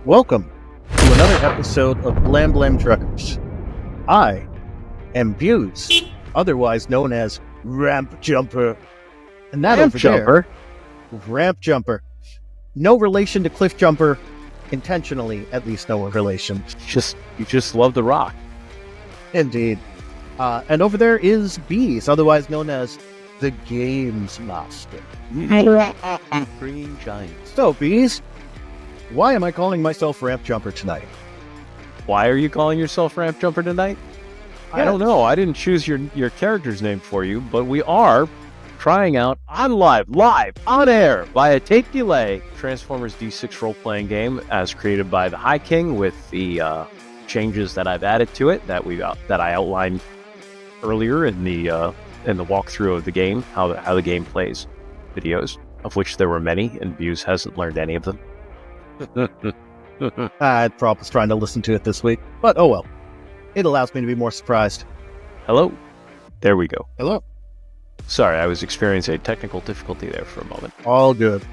Welcome to another episode of Blam Blam Truckers. I am Beas, otherwise known as Rampjumper. And that over there, Rampjumper. No relation to Cliff Jumper, intentionally, at least no relation. You just love the rock. Indeed. And over there is Beas, otherwise known as the Games Master. Green Giant. So, Beas, why am I calling myself Rampjumper tonight? Why are you calling yourself Rampjumper tonight? Yes. I don't know. I didn't choose your character's name for you, but we are trying out live, on air, via tape delay, Transformers D6 role-playing game as created by the High King with the changes that I've added to it that I outlined earlier in the walkthrough of the game, how the game plays videos, of which there were many, and Beas hasn't learned any of them. I was trying to listen to it this week, but oh well. It allows me to be more surprised. Hello. There we go. Hello. Sorry, I was experiencing a technical difficulty there for a moment. All good.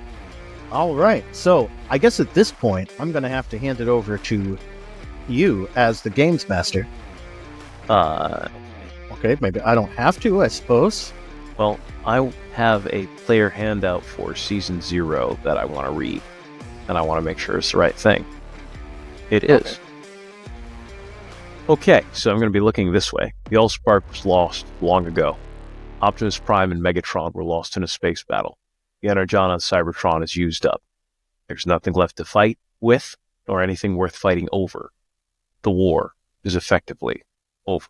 All right, so I guess at this point, I'm going to have to hand it over to you as the Games Master. Okay, maybe I don't have to, I suppose. Well, I have a player handout for Season 0 that I want to read. And I want to make sure it's the right thing. It is. Okay, so I'm going to be looking this way. The Allspark was lost long ago. Optimus Prime and Megatron were lost in a space battle. The Energon on Cybertron is used up. There's nothing left to fight with, nor anything worth fighting over. The war is effectively over.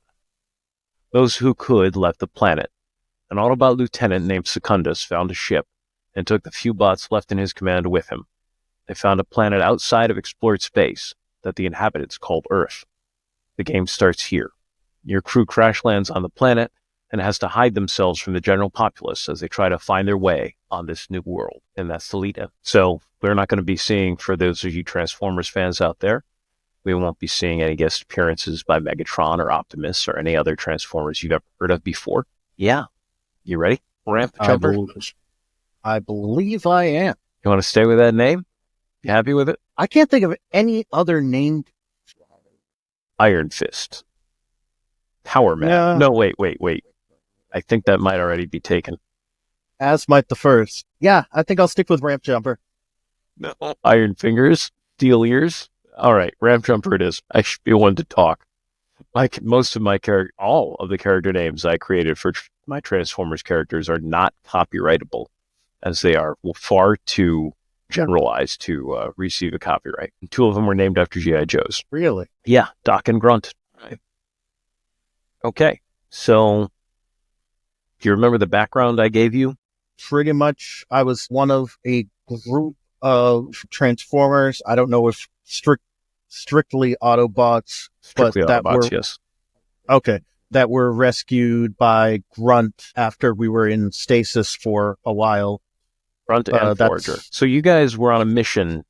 Those who could left the planet. An Autobot lieutenant named Secundus found a ship and took the few bots left in his command with him. They found a planet outside of explored space that the inhabitants called Earth. The game starts here. Your crew crash lands on the planet and has to hide themselves from the general populace as they try to find their way on this new world, and that's the lead-in. So we're not going to be seeing, for those of you Transformers fans out there, we won't be seeing any guest appearances by Megatron or Optimus or any other Transformers you've ever heard of before. Yeah. You ready? Rampjumper? I believe I am. You want to stay with that name? You happy with it? I can't think of any other name. Iron Fist. Power Man. Yeah. No, wait. I think that might already be taken. As might the first. Yeah, I think I'll stick with Rampjumper. No. Iron Fingers. Steel Ears. All right, Rampjumper it is. I should be one to talk. Like most of all of the character names I created for my Transformers characters are not copyrightable, as they are far too generalized to receive a copyright. And 2 of them were named after G.I. Joes. Really? Yeah, Doc and Grunt. Right. Okay, so do you remember the background I gave you? Pretty much, I was one of a group of Transformers. I don't know if strictly Autobots, Strictly but Autobots, yes. Okay, that were rescued by Grunt after we were in stasis for a while. Grunt and Forager. So you guys were on a mission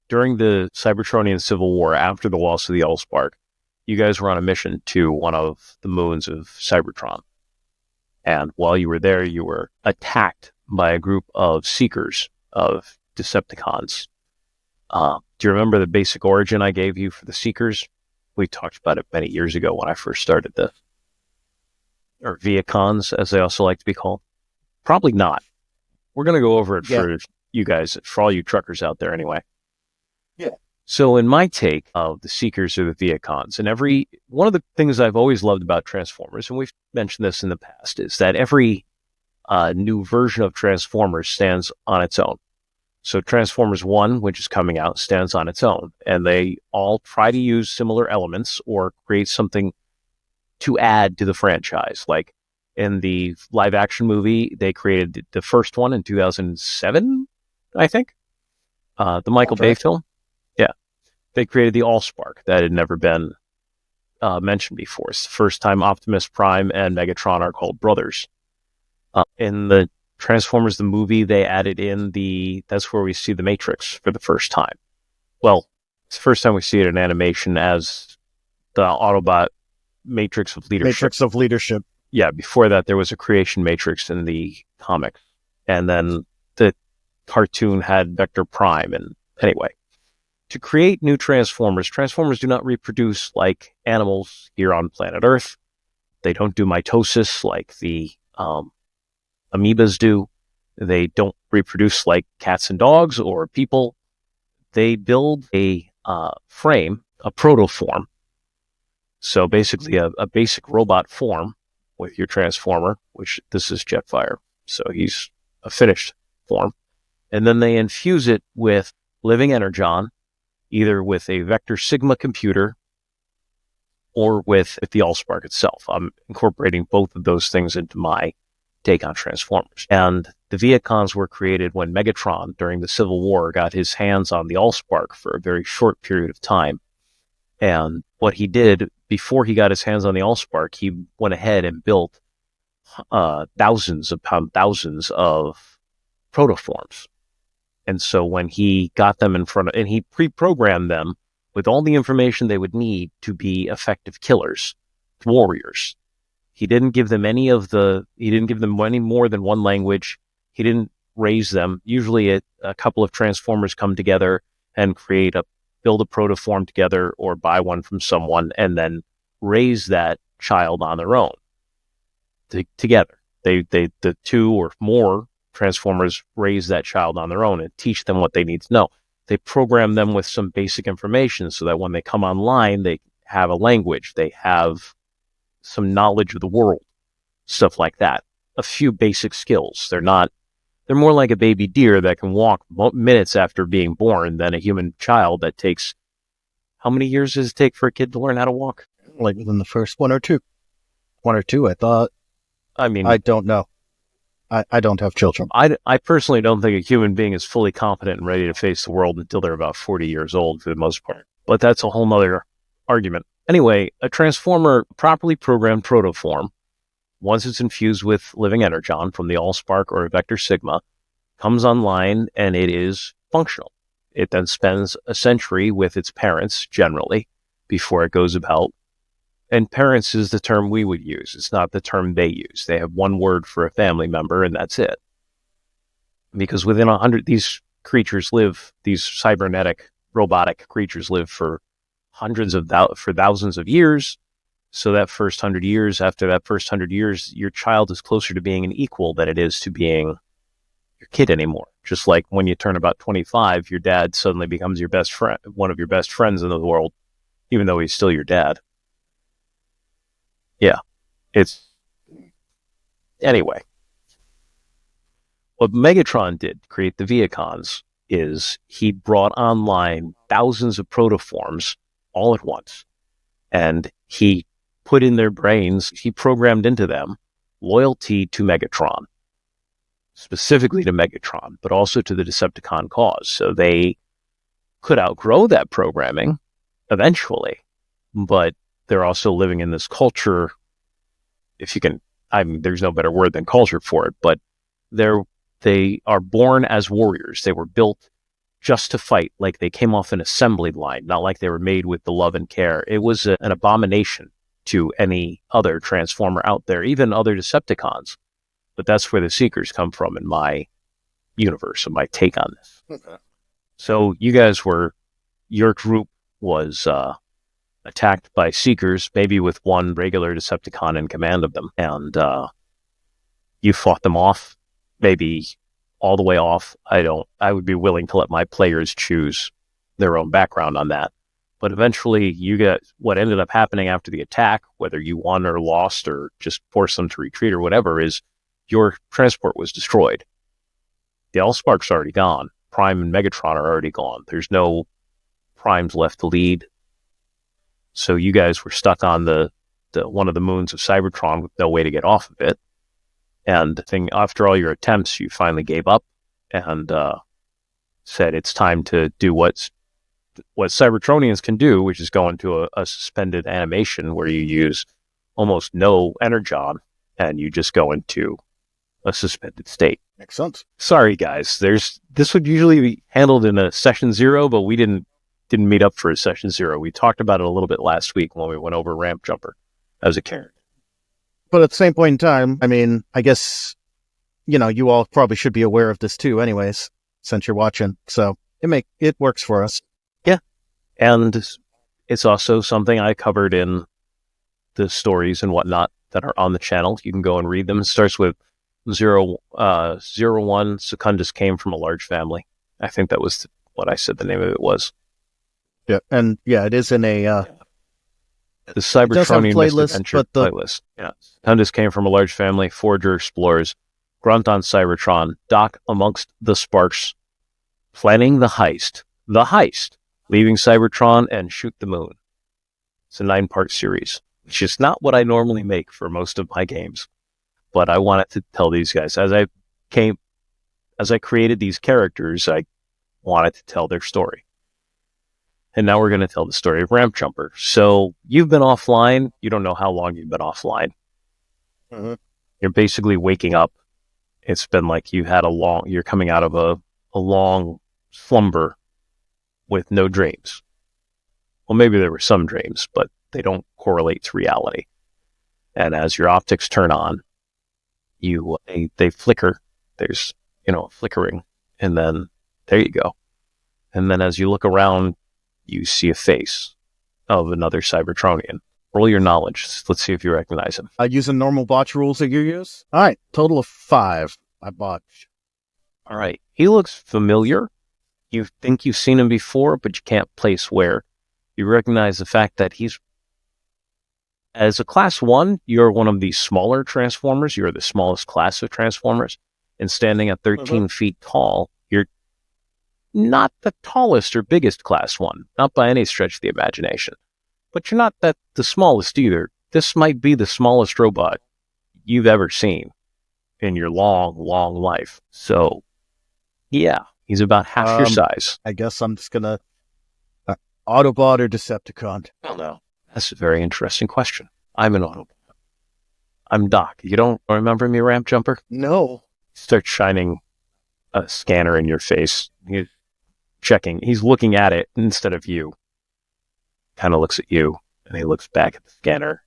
during the Cybertronian Civil War after the loss of the Allspark. You guys were on a mission to one of the moons of Cybertron. And while you were there, you were attacked by a group of Seekers of Decepticons. Do you remember the basic origin I gave you for the Seekers? We talked about it many years ago when I first started this. Or Viacons, as they also like to be called. Probably not. We're going to go over it for you guys, for all you truckers out there anyway. Yeah. So in my take of the Seekers or the Viacons, and one of the things I've always loved about Transformers, and we've mentioned this in the past, is that every new version of Transformers stands on its own. So Transformers 1, which is coming out, stands on its own, and they all try to use similar elements or create something to add to the franchise. Like in the live-action movie, they created the first one in 2007, I think, the Michael Bay film. Yeah, they created the Allspark that had never been mentioned before. It's the first time Optimus Prime and Megatron are called brothers. In the Transformers the movie, they added in that's where we see the Matrix for the first time. Well, it's the first time we see it in animation as the Autobot Matrix of Leadership. Matrix of Leadership. Yeah, before that there was a creation matrix in the comics. And then the cartoon had Vector Prime, and anyway. to create new Transformers, Transformers do not reproduce like animals here on planet Earth. They don't do mitosis like the amoebas do. They don't reproduce like cats and dogs or people. They build a frame, a protoform. So basically a basic robot form with your Transformer, which this is Jetfire. So he's a finished form. And then they infuse it with living energon, either with a Vector Sigma computer or with the Allspark itself. I'm incorporating both of those things into my take on Transformers. And the Viacons were created when Megatron, during the Civil War, got his hands on the Allspark for a very short period of time. And what he did, before he got his hands on the Allspark, he went ahead and built thousands upon thousands of protoforms. And so when he got them in front of, and he pre-programmed them with all the information they would need to be effective killers, warriors. He didn't give them any more than one language. He didn't raise them. Usually a couple of Transformers come together and build a protoform together or buy one from someone and then raise that child on their own together. The two or more Transformers raise that child on their own and teach them what they need to know. They program them with some basic information so that when they come online, they have a language, they have some knowledge of the world, stuff like that. A few basic skills. They're more like a baby deer that can walk minutes after being born than a human child that takes, how many years does it take for a kid to learn how to walk? Like within the first one or two, I thought. I mean, I don't know. I don't have children. I personally don't think a human being is fully competent and ready to face the world until they're about 40 years old for the most part. But that's a whole nother argument. Anyway, a Transformer properly programmed protoform, once it's infused with living energon from the Allspark or a Vector Sigma, comes online and it is functional. It then spends a century with its parents, generally, before it goes about. And parents is the term we would use. It's not the term they use. They have one word for a family member, and that's it. Because within 100, these cybernetic, robotic creatures live for thousands of years. So that first 100 years, after that first 100 years, your child is closer to being an equal than it is to being your kid anymore. Just like when you turn about 25, your dad suddenly becomes your best friend, one of your best friends in the world, even though he's still your dad. Yeah, anyway. What Megatron did to create the Viacons is he brought online thousands of protoforms all at once. And he put in their brains, he programmed into them loyalty to Megatron, specifically to Megatron, but also to the Decepticon cause. So they could outgrow that programming eventually, but they're also living in this culture, there's no better word than culture for it, but they are born as warriors. They were built just to fight, like they came off an assembly line, not like they were made with the love and care. It was an abomination to any other Transformer out there, even other Decepticons. But that's where the Seekers come from in my universe and my take on this. Okay. So your group was attacked by Seekers, maybe with one regular Decepticon in command of them, and you fought them off, maybe all the way off. I would be willing to let my players choose their own background on that. But eventually you get what ended up happening after the attack, whether you won or lost or just forced them to retreat or whatever, is your transport was destroyed. The Allspark's already gone. Prime and Megatron are already gone. There's no Primes left to lead. So you guys were stuck on the one of the moons of Cybertron with no way to get off of it. And after all your attempts, you finally gave up and said it's time to do what Cybertronians can do, which is go into a suspended animation where you use almost no energon and you just go into a suspended state. Makes sense. Sorry, guys. This would usually be handled in a session 0, but we didn't meet up for a session 0. We talked about it a little bit last week when we went over Rampjumper as a character. But at the same point in time, I mean, I guess, you all probably should be aware of this too anyways, since you're watching. So it works for us. Yeah. And it's also something I covered in the stories and whatnot that are on the channel. You can go and read them. It starts with 01. Secundus came from a large family. I think that was what I said the name of it was. Yeah, and yeah, it is in a the Cybertronian Misadventure but playlist. Yeah, Secundus came from a large family. Forger explores. Grunt on Cybertron. Doc amongst the sparks, planning the heist. Leaving Cybertron and shoot the moon. It's a 9-part series, which is not what I normally make for most of my games. But I wanted to tell these guys, as I created these characters, I wanted to tell their story. And now we're going to tell the story of Rampjumper. So you've been offline. You don't know how long you've been offline. Mm-hmm. You're basically waking up. It's been like you're coming out of a long slumber with no dreams. Well, maybe there were some dreams, but they don't correlate to reality. And as your optics turn on, they flicker. There's, a flickering. And then there you go. And then as you look around, you see a face of another Cybertronian. Roll your knowledge. Let's see if you recognize him. I use the normal botch rules that you use. All right, total of 5. I botched. All right. He looks familiar. You think you've seen him before, but you can't place where. You recognize the fact that as a class 1, you're one of the smaller Transformers. You're the smallest class of Transformers. And standing at 13 feet tall, you're not the tallest or biggest class 1, not by any stretch of the imagination. But you're not the smallest either. This might be the smallest robot you've ever seen in your long, long life. So, yeah, he's about half your size. I guess I'm just going to Autobot or Decepticon? Well, no. That's a very interesting question. I'm an Autobot. I'm Doc. You don't remember me, Rampjumper? No. Start shining a scanner in your face. He's checking. He's looking at it instead of you. Kind of looks at you, and he looks back at the scanner.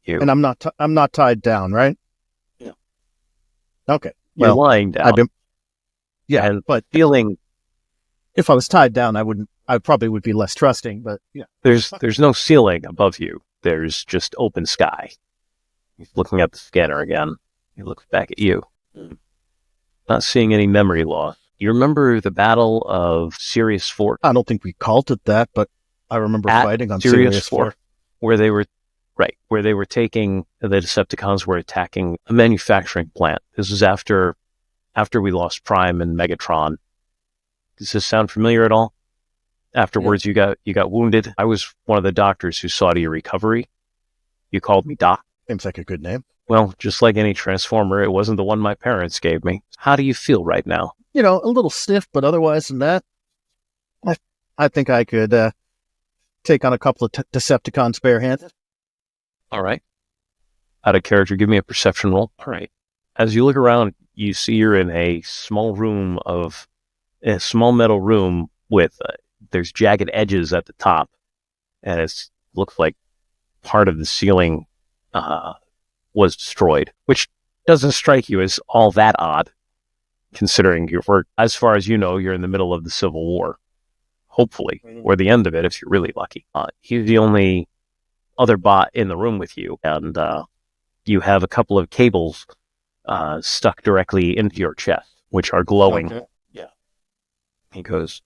You. And I'm not tied down, right? Yeah. Okay. You're lying down. But feeling. If I was tied down, I probably would be less trusting. But yeah, there's no ceiling above you. There's just open sky. He's looking at the scanner again. He looks back at you. Not seeing any memory loss. You remember the Battle of Sirius 4? I don't think we called it that, but I remember fighting on Sirius 4. Where they were taking, the Decepticons were attacking a manufacturing plant. This was after we lost Prime and Megatron. Does this sound familiar at all? Afterwards, yeah. you got wounded. I was one of the doctors who saw to your recovery. You called me Doc. Seems like a good name. Well, just like any Transformer, it wasn't the one my parents gave me. How do you feel right now? A little stiff, but otherwise than that, I think I could take on a couple of Decepticons barehanded. All right. Out of character, give me a perception roll. All right. As you look around, you see you're in a small metal room with there's jagged edges at the top, and it looks like part of the ceiling was destroyed, which doesn't strike you as all that odd, considering as far as you know, you're in the middle of the Civil War, hopefully, or the end of it if you're really lucky. He's the only other bot in the room with you, and you have a couple of cables stuck directly into your chest, which are glowing. Okay. Yeah. He goes,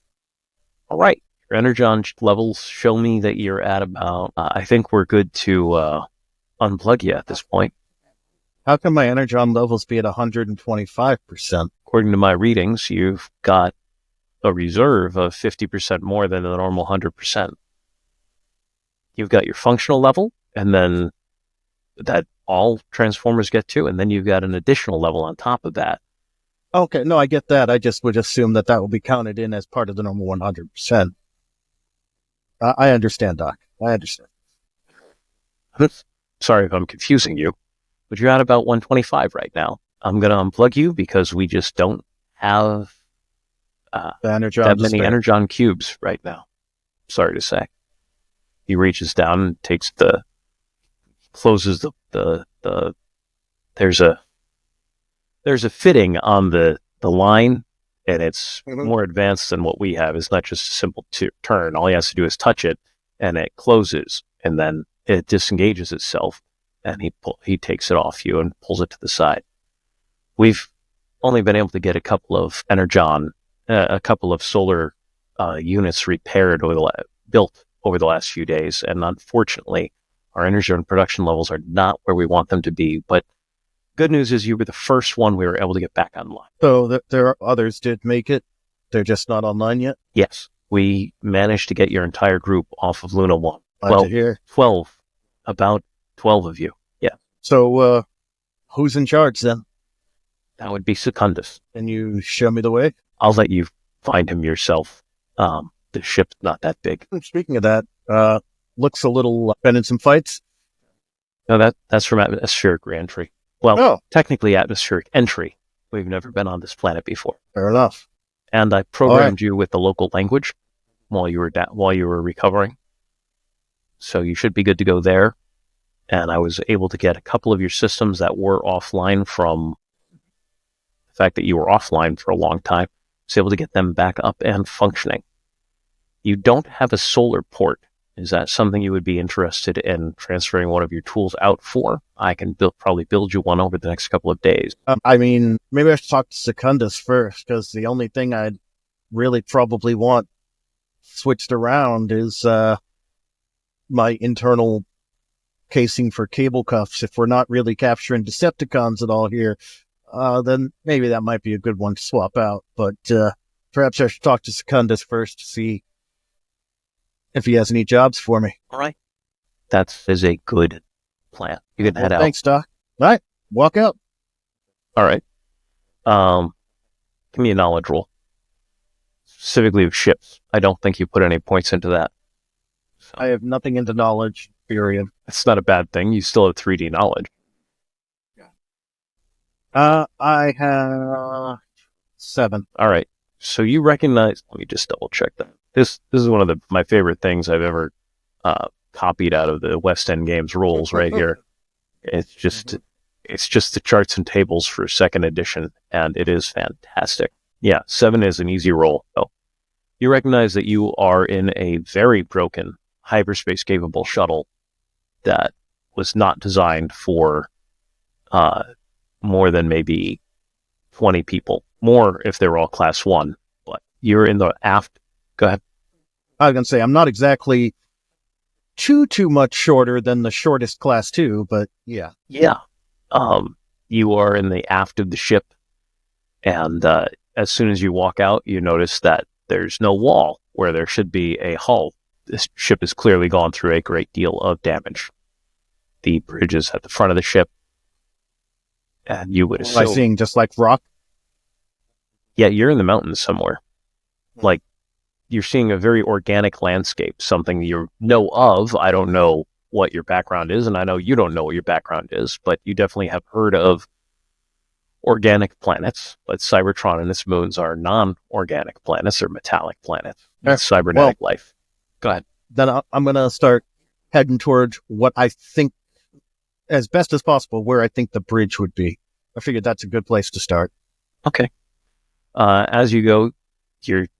all right, your energon levels show me that you're at about, I think we're good to unplug you at this point. How can my energon levels be at 125%? According to my readings, you've got a reserve of 50% more than the normal 100%. You've got your functional level, and then that all Transformers get to, and then you've got an additional level on top of that. Okay, no, I get that. I just would assume that will be counted in as part of the normal 100%. I understand, Doc. I understand. Sorry if I'm confusing you, but you're at about 125 right now. I'm going to unplug you because we just don't have that many energon cubes right now. Sorry to say. He reaches down and closes there's a fitting on the line, and it's more advanced than what we have. It's not just a simple turn. All he has to do is touch it, and it closes, and then it disengages itself, and he takes it off you and pulls it to the side. We've only been able to get a couple of energon, a couple of solar units repaired built over the last few days, and unfortunately, our energon production levels are not where we want them to be. But good news is you were the first one we were able to get back online. So there are others did make it. They're just not online yet? Yes. We managed to get your entire group off of Luna 1. Glad to hear. 12. About 12 of you. Yeah. So, who's in charge then? That would be Secundus. Can you show me the way? I'll let you find him yourself. The ship's not that big. Speaking of that, looks a little been in some fights. No, that's from atmospheric reentry. Well, technically atmospheric entry. We've never been on this planet before. Fair enough. And I programmed you with the local language while you were recovering. So you should be good to go there. And I was able to get a couple of your systems that were offline from the fact that you were offline for a long time. I was able to get them back up and functioning. You don't have a solar port. Is that something you would be interested in transferring one of your tools out for? I can probably build you one over the next couple of days. Maybe I should talk to Secundus first, because the only thing I'd really probably want switched around is my internal casing for cable cuffs. If we're not really capturing Decepticons at all here, then maybe that might be a good one to swap out. But perhaps I should talk to Secundus first to see if he has any jobs for me. All right. That is a good plan. You can head out. Thanks, Doc. All right. Walk out. All right. Give me a knowledge roll. Specifically of ships. I don't think you put any points into that. So. I have nothing into knowledge, period. It's not a bad thing. You still have 3D knowledge. I have 7. All right. So you recognize... Let me just double check that. This is one of my favorite things I've ever copied out of the West End Games rules right here. It's just the charts and tables for 2nd edition, and it is fantastic. Yeah, 7 is an easy roll. So you recognize that you are in a very broken hyperspace-capable shuttle that was not designed for more than maybe 20 people. More if they were all Class 1. But you're in the aft... Go ahead. I was going to say, I'm not exactly too much shorter than the shortest Class 2, but yeah. Yeah. You are in the aft of the ship, and as soon as you walk out, you notice that there's no wall where there should be a hull. This ship has clearly gone through a great deal of damage. The bridge is at the front of the ship, and you would assume... Am I seeing just like rock? Yeah, you're in the mountains somewhere. Like, you're seeing a very organic landscape, something you know of. I don't know what your background is, and I know you don't know what your background is, but you definitely have heard of organic planets. But Cybertron and its moons are non-organic planets or metallic planets. That's cybernetic life. Go ahead. Then I'm going to start heading towards what I think, as best as possible, where I think the bridge would be. I figured that's a good place to start. Okay. As you go,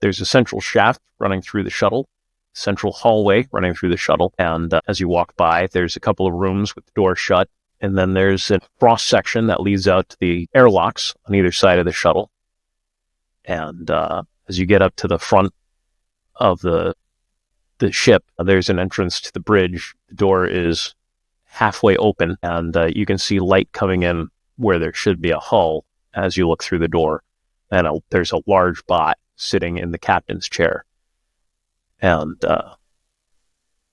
there's a central shaft running through the shuttle, central hallway running through the shuttle, and as you walk by, there's a couple of rooms with the doors shut, and then there's a cross section that leads out to the airlocks on either side of the shuttle. And as you get up to the front of the ship, there's an entrance to the bridge. The door is halfway open, and you can see light coming in where there should be a hull as you look through the door. And there's a large bot sitting in the captain's chair. And,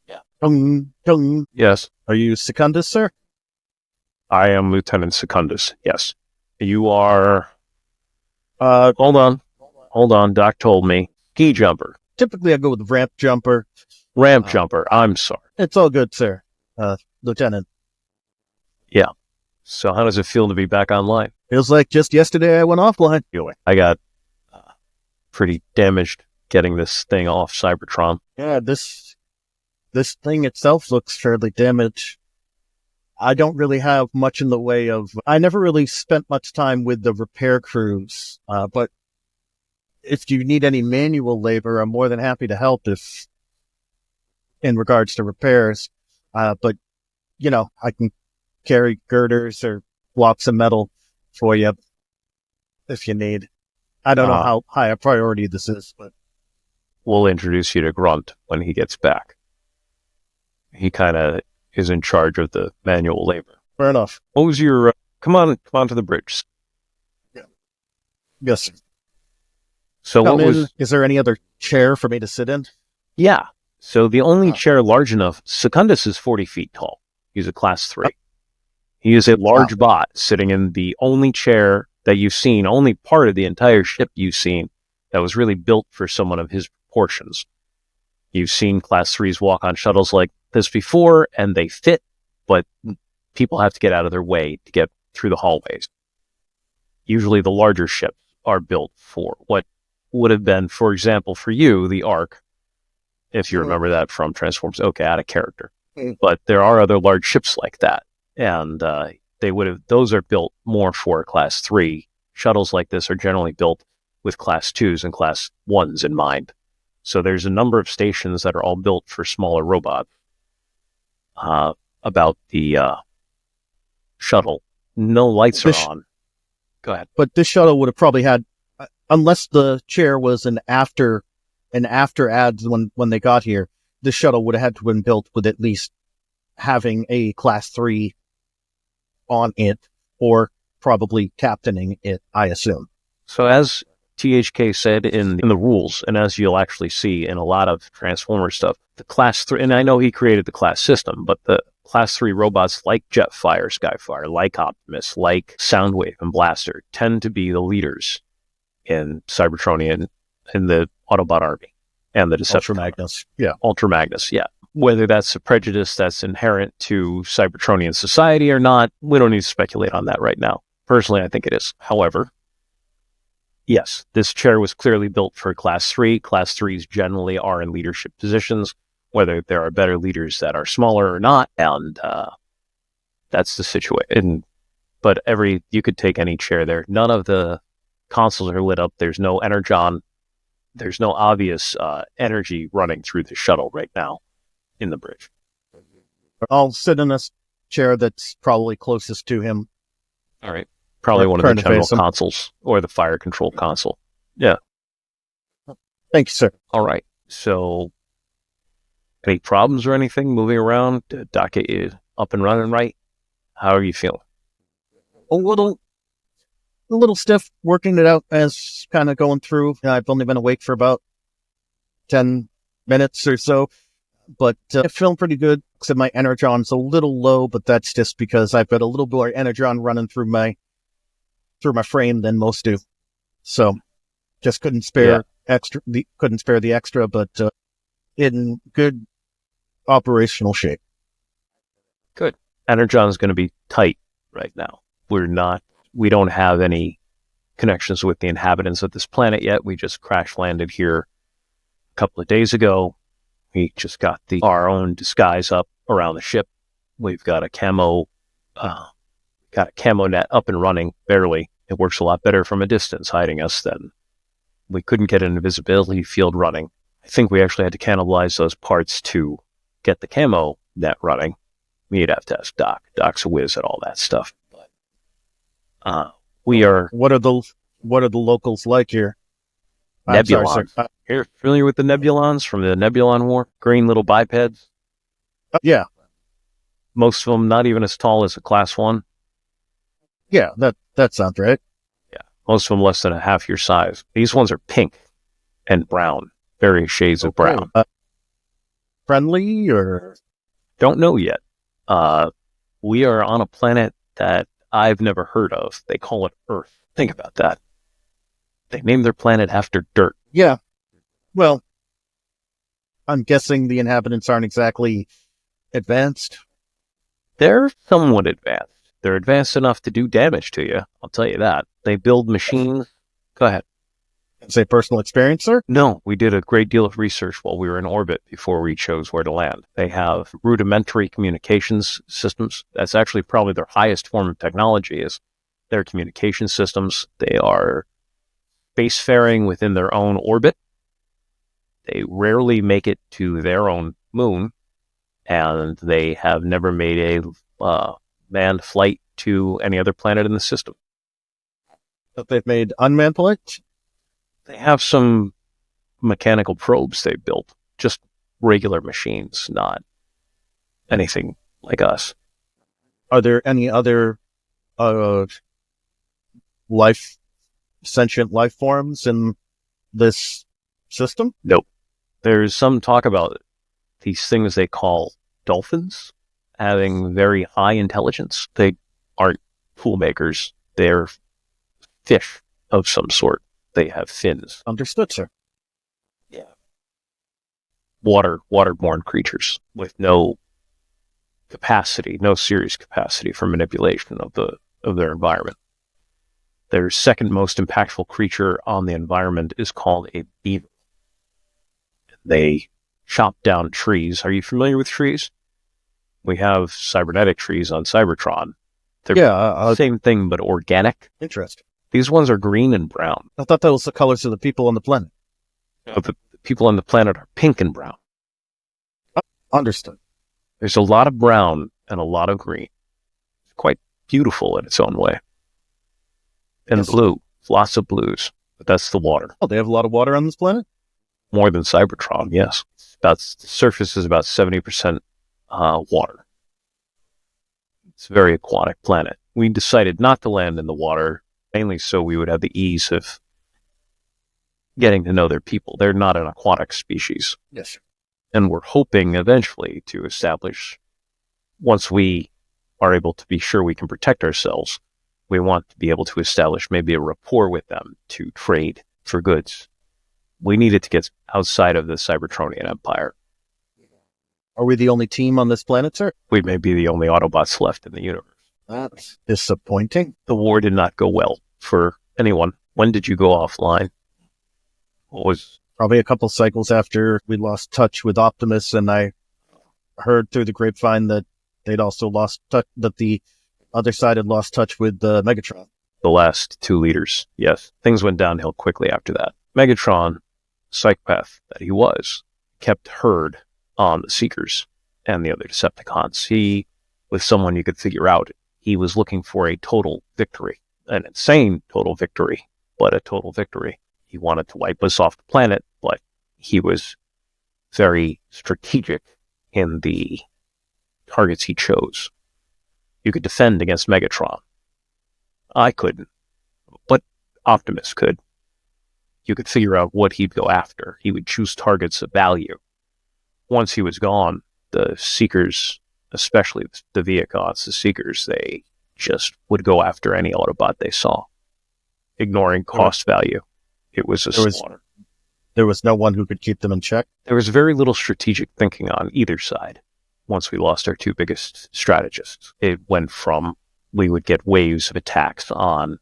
yeah. Yes. Are you Secundus, sir? I am Lieutenant Secundus, yes. You are... Hold on, Doc told me. Ski jumper. Typically I go with Rampjumper. Rampjumper, I'm sorry. It's all good, sir. Lieutenant. Yeah. So how does it feel to be back online? Feels like just yesterday I went offline. I got pretty damaged getting this thing off Cybertron. Yeah, this thing itself looks fairly damaged. I don't really have much in the way of... I never really spent much time with the repair crews, but if you need any manual labor, I'm more than happy to help if in regards to repairs. But, I can carry girders or blocks of metal for you if you need. I don't know how high a priority this is, but we'll introduce you to Grunt when he gets back. He kind of is in charge of the manual labor. Fair enough. What was your... come on to the bridge. Yeah. Yes, sir. So is there any other chair for me to sit in? Yeah. So the only chair large enough, Secundus is 40 feet tall. He's a class 3. He is a large bot sitting in the only chair that you've seen, only part of the entire ship you've seen that was really built for someone of his proportions. You've seen class 3s walk on shuttles like this before, and they fit, but people have to get out of their way to get through the hallways. Usually the larger ships are built for what would have been, for example, for you, the Ark, if you remember that from Transformers. Okay, out of character. But there are other large ships like that, and those are built more for class 3. Shuttles like this are generally built with class 2s and class 1s in mind. So there's a number of stations that are all built for smaller robots. About the shuttle, no lights are on. Go ahead. But this shuttle would have probably had, unless the chair was an after ads when they got here, this shuttle would have had to have been built with at least having a class 3 on it, or probably captaining it, I assume. So as THK said in the rules, and as you'll actually see in a lot of Transformer stuff, the class 3, and I know he created the class system, but the class 3 robots like Jetfire, Skyfire, like Optimus, like Soundwave and Blaster tend to be the leaders in Cybertronian, in the Autobot army and the Decepticons. Ultra Magnus, yeah. Whether that's a prejudice that's inherent to Cybertronian society or not, we don't need to speculate on that right now. Personally, I think it is. However, yes, this chair was clearly built for class 3. Class 3s generally are in leadership positions, whether there are better leaders that are smaller or not, and that's the situation. But you could take any chair there. None of the consoles are lit up. There's no energon. There's no obvious energy running through the shuttle right now in the bridge. I'll sit in this chair that's probably closest to him. All right. Probably one of the general consoles or the fire control console. Yeah. Thank you, sir. All right. So, any problems or anything moving around? Doc is up and running right? How are you feeling? A little stiff, working it out as kind of going through. I've only been awake for about 10 minutes or so, but I'm feeling pretty good. Except my energon's a little low, but that's just because I've got a little more energon running through my frame than most do. So just couldn't spare the extra, but in good operational shape. Good. Energon's going to be tight right now. We don't have any connections with the inhabitants of this planet yet. We just crash landed here a couple of days ago. We just got our own disguise up around the ship. We've got a camo net up and running, barely. It works a lot better from a distance, hiding us than we couldn't get an invisibility field running. I think we actually had to cannibalize those parts to get the camo net running. We'd have to ask Doc. Doc's a whiz at all that stuff. We are... What are the locals like here? Nebulons. You're familiar with the Nebulons from the Nebulon War? Green little bipeds? Yeah. Most of them not even as tall as a class 1. Yeah, that sounds right. Yeah, most of them less than a half your size. These ones are pink and brown, various shades of brown. Friendly or? Don't know yet. We are on a planet that I've never heard of. They call it Earth. Think about that. They named their planet after dirt. Yeah. Well, I'm guessing the inhabitants aren't exactly advanced. They're somewhat advanced. They're advanced enough to do damage to you. I'll tell you that. They build machines. Go ahead. Say personal experience, sir? No, we did a great deal of research while we were in orbit before we chose where to land. They have rudimentary communications systems. That's actually probably their highest form of technology is their communication systems. They are spacefaring within their own orbit. They rarely make it to their own moon, and they have never made a manned flight to any other planet in the system. But they've made unmanned flights? They have some mechanical probes they built, just regular machines, not anything like us. Are there any other sentient life forms in this system? Nope. There's some talk about these things they call dolphins having very high intelligence. They aren't pool makers. They're fish of some sort. They have fins. Understood, sir. Yeah. Waterborne creatures with no capacity, no serious capacity for manipulation of their environment. Their second most impactful creature on the environment is called a beaver. They chop down trees. Are you familiar with trees? We have cybernetic trees on Cybertron. They're same thing, but organic. Interesting. These ones are green and brown. I thought that was the colors of the people on the planet. The people on the planet are pink and brown. Understood. There's a lot of brown and a lot of green. It's quite beautiful in its own way. And yes. Blue. Lots of blues. But that's the water. Oh, they have a lot of water on this planet? More than Cybertron, yes. The surface is about 70% water. It's a very aquatic planet. We decided not to land in the water, mainly so we would have the ease of getting to know their people. They're not an aquatic species. Yes, sir. And we're hoping eventually to establish, once we are able to be sure we can protect ourselves, we want to be able to establish maybe a rapport with them to trade for goods. We needed to get outside of the Cybertronian Empire. Are we the only team on this planet, sir? We may be the only Autobots left in the universe. That's disappointing. The war did not go well for anyone. When did you go offline? What was... Probably a couple cycles after we lost touch with Optimus, and I heard through the grapevine that they'd also lost touch, that the other side had lost touch with Megatron. The last 2 leaders, yes. Things went downhill quickly after that. Megatron, psychopath that he was, kept herd on the Seekers and the other Decepticons. He was someone you could figure out. He was looking for a total victory, an insane total victory, but a total victory. He wanted to wipe us off the planet, but he was very strategic in the targets he chose. You could defend against Megatron. I couldn't, but Optimus could. You could figure out what he'd go after. He would choose targets of value. Once he was gone, the Seekers, especially the Viacons, the Seekers, they just would go after any Autobot they saw, ignoring cost value. It was a slaughter. There was no one who could keep them in check? There was very little strategic thinking on either side. Once we lost our 2 biggest strategists, it went from we would get waves of attacks on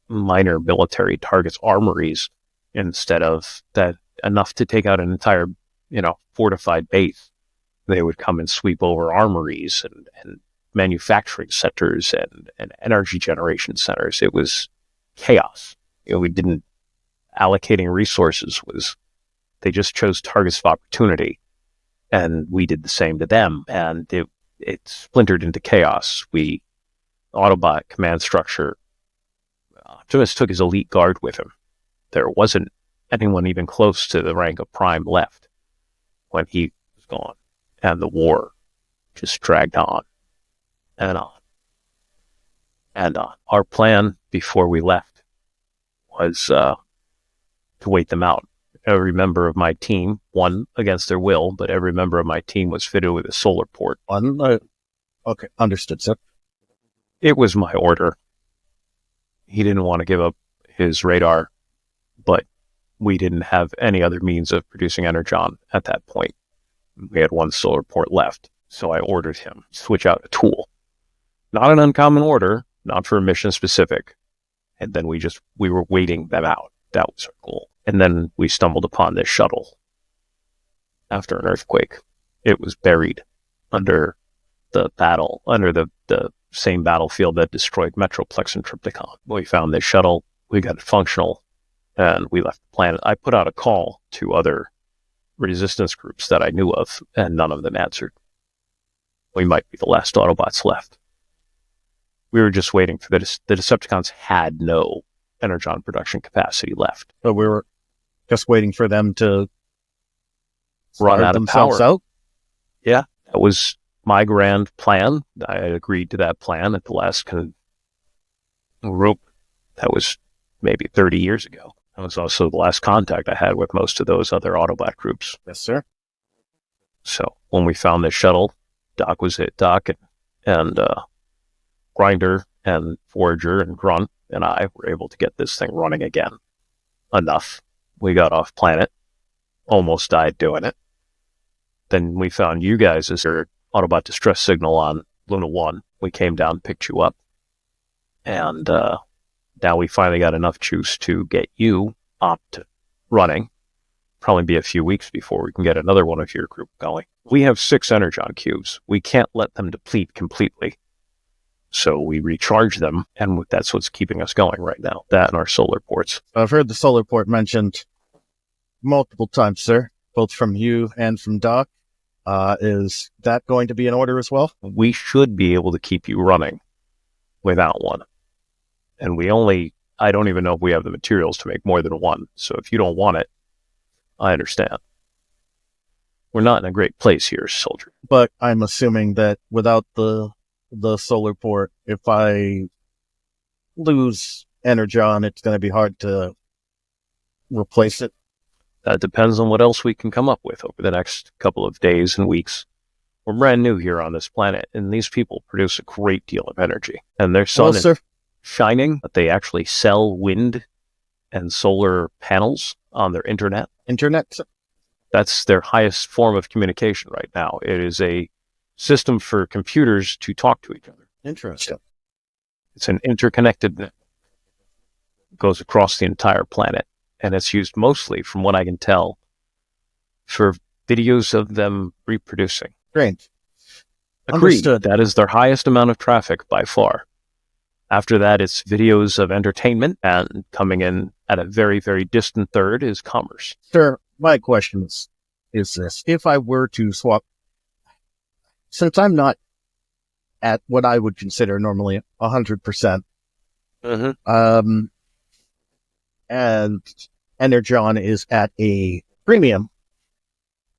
minor military targets, armories, instead of that enough to take out an entire, fortified base. They would come and sweep over armories and manufacturing centers and energy generation centers. It was chaos. We didn't allocating resources they just chose targets of opportunity, and we did the same to them, and it splintered into chaos. Autobot command structure, Optimus took his elite guard with him. There wasn't anyone even close to the rank of Prime left when he was gone, and the war just dragged on and on and on. Our plan before we left was to wait them out. Every member of my team, one against their will, but every member of my team was fitted with a solar port. Okay, understood, sir. It was my order. He didn't want to give up his radar, but we didn't have any other means of producing energon at that point. We had one solar port left, so I ordered him to switch out a tool. Not an uncommon order, not for a mission specific. And then we were waiting them out. That was our goal. And then we stumbled upon this shuttle. After an earthquake, it was buried under the same battlefield that destroyed Metroplex and Trypticon. We found this shuttle. We got it functional. and we left the planet. I put out a call to other resistance groups that I knew of, and none of them answered. We might be the last Autobots left. We were just waiting for the Decepticons had no Energon production capacity left. But we were just waiting for them to run out of themselves power. Out? Yeah, that was my grand plan. I agreed to that plan at the last group. That was maybe 30 years ago. That was also the last contact I had with most of those other Autobot groups. Yes, sir. So when we found this shuttle, Doc and Grinder and Forager and Grunt and I were able to get this thing running again. Enough. We got off planet. Almost died doing it. Then we found you guys as your Autobot distress signal on Luna 1. We came down, picked you up. And now we finally got enough juice to get you up to running. Probably be a few weeks before we can get another one of your group going. We have 6 Energon cubes. We can't let them deplete completely. So we recharge them, and that's what's keeping us going right now. That and our solar ports. I've heard the solar port mentioned multiple times, sir, both from you and from Doc. Is that going to be in order as well? We should be able to keep you running without one. And I don't even know if we have the materials to make more than one. So if you don't want it, I understand. We're not in a great place here, soldier. But I'm assuming that without the solar port, if I lose Energon, it's going to be hard to replace it. That depends on what else we can come up with over the next couple of days and weeks. We're brand new here on this planet, and these people produce a great deal of energy. And their sun is shining, but they actually sell wind and solar panels on their internet. Internet? That's their highest form of communication right now. It is a system for computers to talk to each other. Interesting. It's an interconnected net. It goes across the entire planet, and it's used mostly, from what I can tell, for videos of them reproducing. Great. Agreed. Understood. That is their highest amount of traffic by far. After that, it's videos of entertainment, and coming in at a very, very distant third is commerce. Sir, my question is this. If I were to swap, since I'm not at what I would consider normally 100%, and Energon is at a premium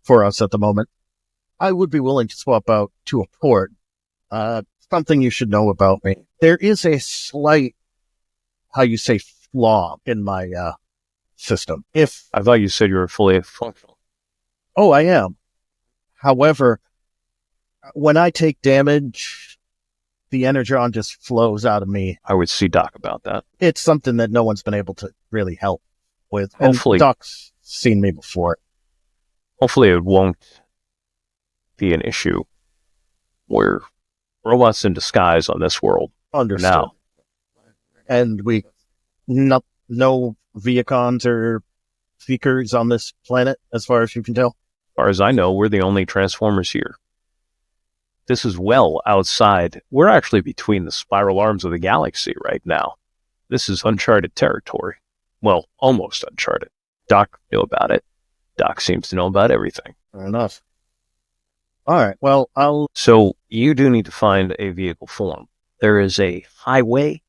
for us at the moment, I would be willing to swap out to a port. Something you should know about me. There is a slight, flaw in my system. If I thought you said you were fully functional. Oh, I am. However, when I take damage, the Energon just flows out of me. I would see Doc about that. It's something that no one's been able to really help with. Hopefully, and Doc's seen me before. Hopefully it won't be an issue. We're robots in disguise on this world. Understood. Now. And we no Viacons or Seekers on this planet, as far as you can tell? As far as I know, we're the only Transformers here. This is well outside. We're actually between the spiral arms of the galaxy right now. This is uncharted territory. Well, almost uncharted. Doc knew about it. Doc seems to know about everything. Fair enough. All right, well, So, you do need to find a vehicle form. There is a highway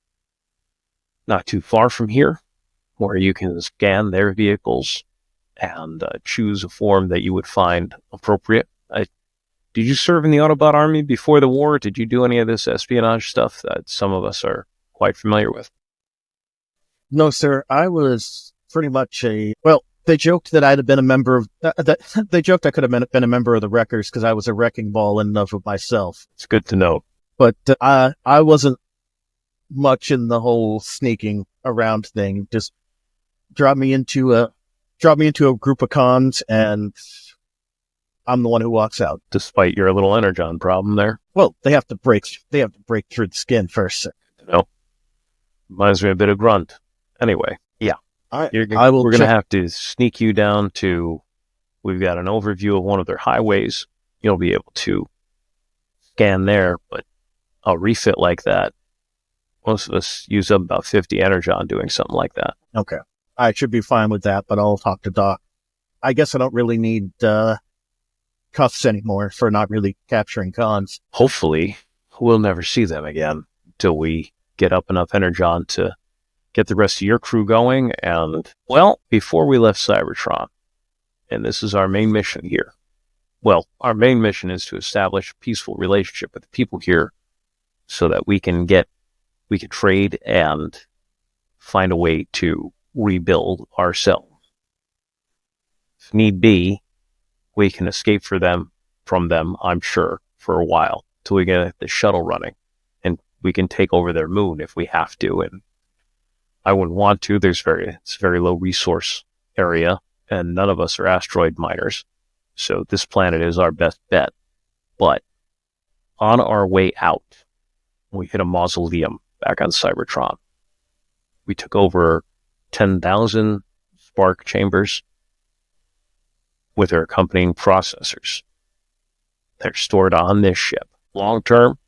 not too far from here where you can scan their vehicles and choose a form that you would find appropriate. Did you serve in the Autobot Army before the war? Did you do any of this espionage stuff that some of us are quite familiar with? No, sir. I was pretty much they joked that I'd have been a member of... they joked I could have been a member of the Wreckers because I was a wrecking ball in and of myself. It's good to know. But I wasn't much in the whole sneaking around thing. Just drop me into a group of cons, and I'm the one who walks out. Despite your little Energon problem there. Well, they have to break through the skin first, sir. Reminds me a bit of Grunt. Anyway, yeah. We're going to have to sneak you down to... We've got an overview of one of their highways. You'll be able to scan there, but a refit like that, most of us use up about 50 Energon doing something like that. Okay. I should be fine with that, but I'll talk to Doc. I guess I don't really need cuffs anymore for not really capturing cons. Hopefully, we'll never see them again until we get up enough energon to get the rest of your crew going. And, well, before we left Cybertron, and this is our main mission here. Well, our main mission is to establish a peaceful relationship with the people here so that we can trade and find a way to rebuild ourselves. If need be, we can escape from them, I'm sure, for a while, till we get the shuttle running, and we can take over their moon if we have to. And I wouldn't want to. It's a very low resource area, and none of us are asteroid miners, so this planet is our best bet. But on our way out, we hit a mausoleum back on Cybertron. We took over 10,000 spark chambers with their accompanying processors. They're stored on this ship. Long term,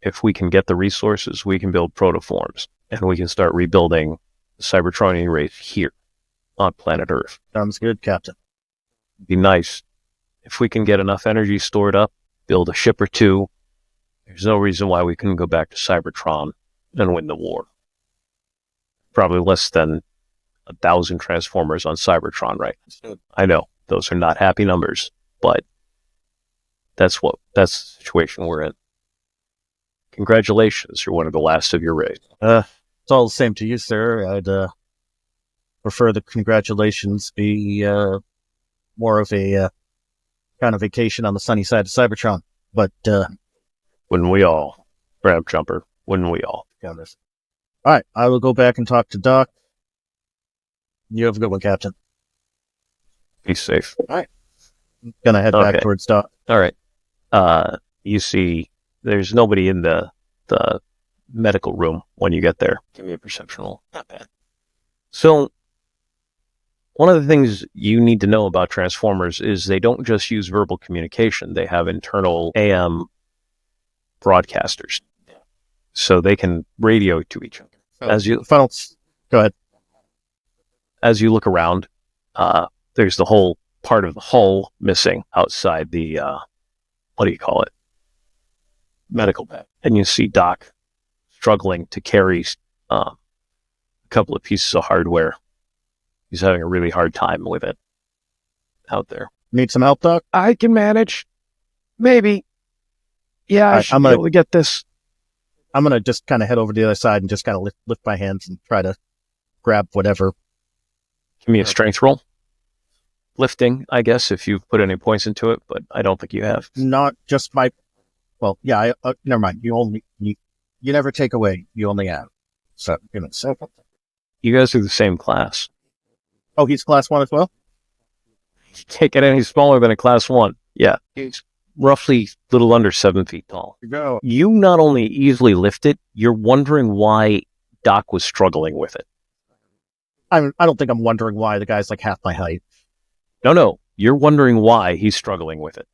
if we can get the resources, we can build protoforms, and we can start rebuilding the Cybertronian race here on planet Earth. Sounds good, Captain. It'd be nice. If we can get enough energy stored up, build a ship or two, there's no reason why we couldn't go back to Cybertron and win the war. Probably less than 1,000 Transformers on Cybertron, right? I know, those are not happy numbers, but that's the situation we're in. Congratulations, you're one of the last of your race. It's all the same to you, sir. I'd prefer the congratulations be more of a kind of vacation on the sunny side of Cybertron. But wouldn't we all, Rampjumper? Wouldn't we all? All right, I will go back and talk to Doc. You have a good one, Captain. Be safe. All right. I'm gonna head back towards Doc. All right. You see, there's nobody in the medical room when you get there. Give me a perception roll. Not bad. So, one of the things you need to know about Transformers is they don't just use verbal communication. They have internal AM broadcasters. So they can radio to each other. Go ahead. As you look around, there's the whole part of the hull missing outside the, what do you call it? Medical bay. And you see Doc struggling to carry a couple of pieces of hardware. He's having a really hard time with it out there. Need some help, Doc? I can manage. Maybe. Yeah, I should be able to get this. I'm going to just kind of head over to the other side and just kind of lift my hands and try to grab whatever. Give me a strength roll. Lifting, I guess, if you've put any points into it, but I don't think you have. Not just my... Well, yeah, never mind. You never take away. You only add. So, give me a second. You guys are the same class. Oh, he's class 1 as well? You can't get any smaller than a class 1. Yeah. He's roughly a little under 7 feet tall. You not only easily lift it, you're wondering why Doc was struggling with it. I don't think I'm wondering why the guy's like half my height. No. You're wondering why he's struggling with it.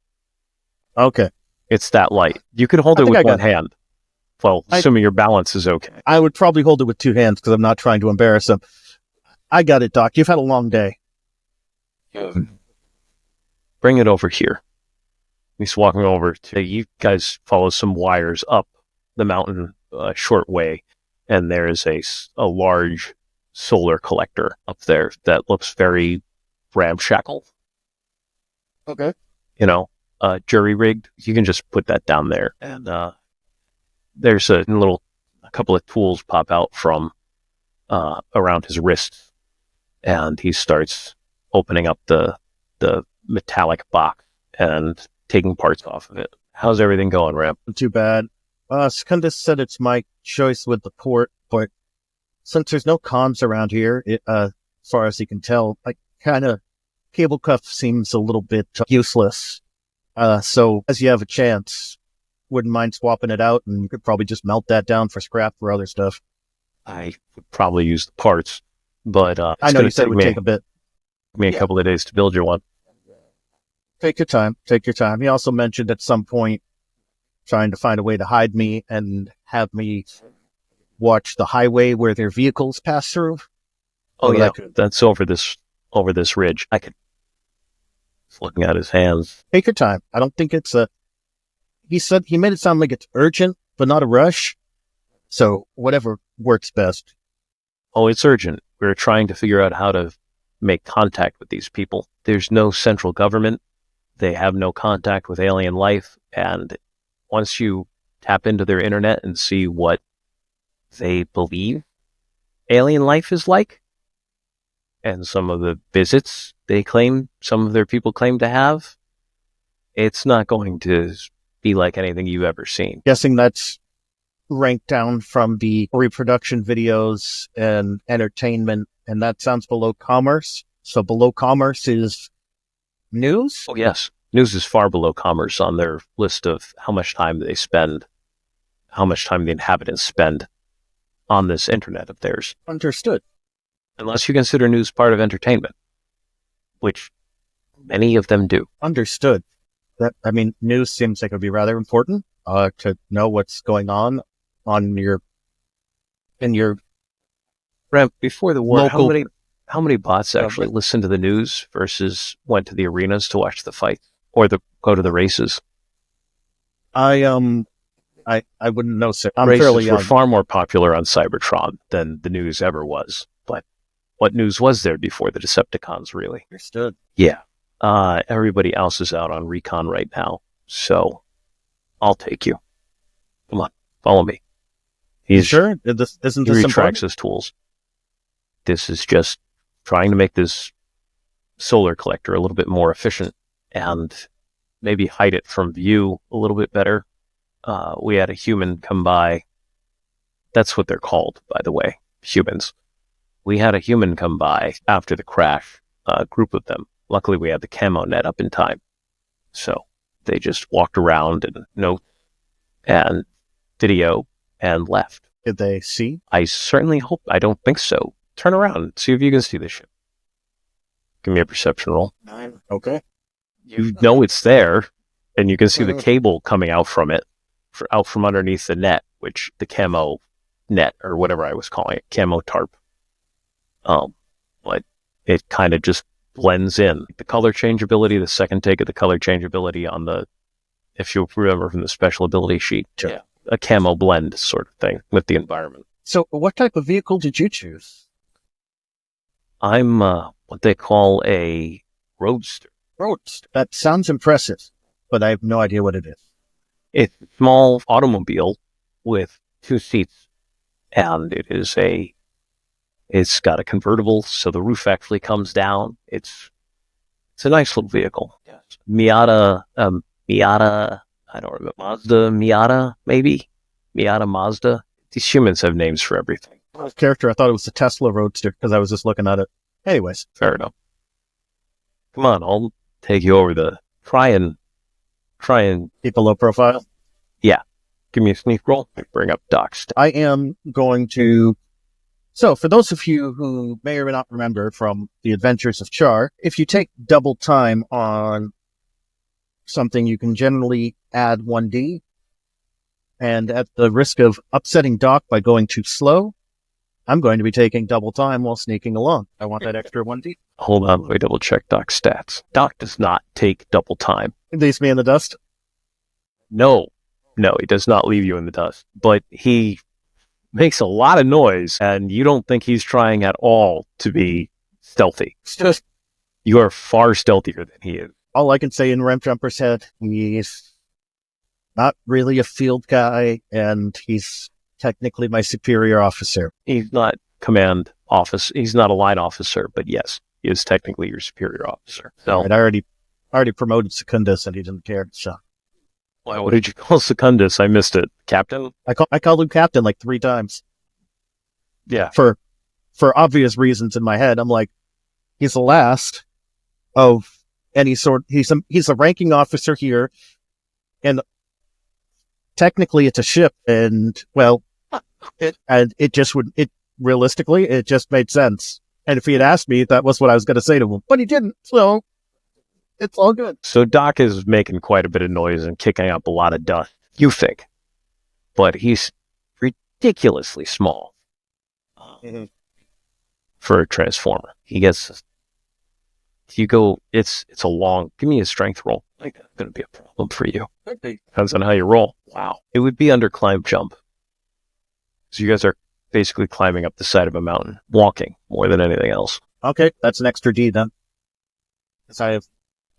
Okay. It's that light. You could hold it with one hand. Well, assuming your balance is okay. I would probably hold it with 2 hands because I'm not trying to embarrass him. I got it, Doc. You've had a long day. Bring it over here. He's walking over to you guys. Follow some wires up the mountain short way, and there's a large solar collector up there that looks very ramshackle. Okay. Jury rigged. You can just put that down there, and there's a couple of tools pop out from around his wrist, and he starts opening up the metallic box and taking parts off of it. How's everything going, Ramp? Not too bad. Secundus said it's my choice with the port, but since there's no comms around here, as far as he can tell, cable cuff seems a little bit useless. So as you have a chance, wouldn't mind swapping it out, and you could probably just melt that down for scrap for other stuff. I would probably use the parts, but I know you said it would take a bit. A couple of days to build your one. Take your time. He also mentioned at some point trying to find a way to hide me and have me watch the highway where their vehicles pass through. Oh yeah, that's over this ridge. I could. Looking at his hands. Take your time. I don't think it's a. He said he made it sound like it's urgent, but not a rush. So whatever works best. Oh, it's urgent. We're trying to figure out how to make contact with these people. There's no central government. They have no contact with alien life. And once you tap into their internet and see what they believe alien life is like, and some of the visits some of their people claim to have, it's not going to be like anything you've ever seen. Guessing that's ranked down from the reproduction videos and entertainment, and that sounds below commerce. So below commerce is news? Oh, yes. News is far below commerce on their list of how much time the inhabitants spend on this internet of theirs. Understood. Unless you consider news part of entertainment, which many of them do. Understood. News seems like it would be rather important to know what's going on in your Ramp, before the war, local... how many bots actually listened to the news versus went to the arenas to watch the fight or go to the races? I wouldn't know, sir. I'm races fairly young. Were far more popular on Cybertron than the news ever was. But what news was there before the Decepticons, really? Understood. Yeah. Everybody else is out on recon right now, so I'll take you. Come on, follow me. Isn't this He retracts his tools. This is just trying to make this solar collector a little bit more efficient and maybe hide it from view a little bit better. We had a human come by. That's what they're called, by the way, humans. We had a human come by after the crash, a group of them. Luckily, we had the camo net up in time. So they just walked around and note and video and left. Did they see? I certainly hope. I don't think so. Turn around and see if you can see the ship. Give me a perception roll. 9. Okay. You know it's there, and you can see the cable coming out from it, out from underneath the net, which the camo net, or whatever I was calling it, camo tarp. But it kind of just blends in. The color changeability, the second take of the color changeability on the, if you remember from the special ability sheet, sure. Yeah, a camo blend sort of thing with the environment. So what type of vehicle did you choose? I'm what they call a roadster. Roadster. That sounds impressive, but I have no idea what it is. It's a small automobile with 2 seats, and it's got a convertible, so the roof actually comes down. It's a nice little vehicle. Yes. Miata, I don't remember, Miata, Mazda. These humans have names for everything. Character, I thought it was the Tesla Roadster because I was just looking at it. Anyways. Fair enough. Come on, I'll take you over the try and keep a low profile. Yeah. Give me a sneak roll. Bring up Doc's. I am going to. So, for those of you who may or may not remember from the Adventures of Char, if you take double time on something, you can generally add 1d. And at the risk of upsetting Doc by going too slow, I'm going to be taking double time while sneaking along. I want that extra 1d. Hold on, let me double check Doc's stats. Doc does not take double time. It leaves me in the dust? No, he does not leave you in the dust. But he makes a lot of noise, and you don't think he's trying at all to be stealthy. You are far stealthier than he is. All I can say in Rampjumper's head, he's not really a field guy, and he's technically my superior officer. He's not command office. He's not a line officer, but yes, he is technically your superior officer. So right, I already promoted Secundus, and he didn't care. So. Why, what did you call Secundus? I missed it. Captain? I called him Captain like 3 times. Yeah. For obvious reasons in my head. I'm like, he's the last of any sort. He's a ranking officer here, and technically it's a ship, and well, realistically, it just made sense. And if he had asked me, that was what I was going to say to him, but he didn't, so it's all good. So Doc is making quite a bit of noise and kicking up a lot of dust, you think. But he's ridiculously small. for a transformer. He gets, you go, it's a long, give me a strength roll. Like, that's going to be a problem for you. Okay. Depends on how you roll. Wow. It would be under climb jump. So you guys are basically climbing up the side of a mountain, walking more than anything else. Okay, that's an extra D then. Because I have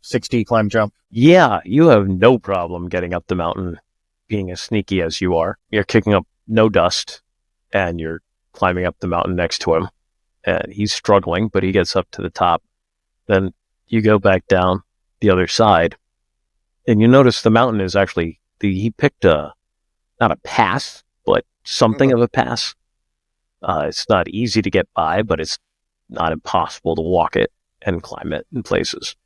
60 climb jump. Yeah, you have no problem getting up the mountain, being as sneaky as you are. You're kicking up no dust, and you're climbing up the mountain next to him. And he's struggling, but he gets up to the top. Then you go back down the other side, and you notice the mountain is actually, he picked not a pass, but something of a pass. It's not easy to get by, but it's not impossible to walk it and climb it in places.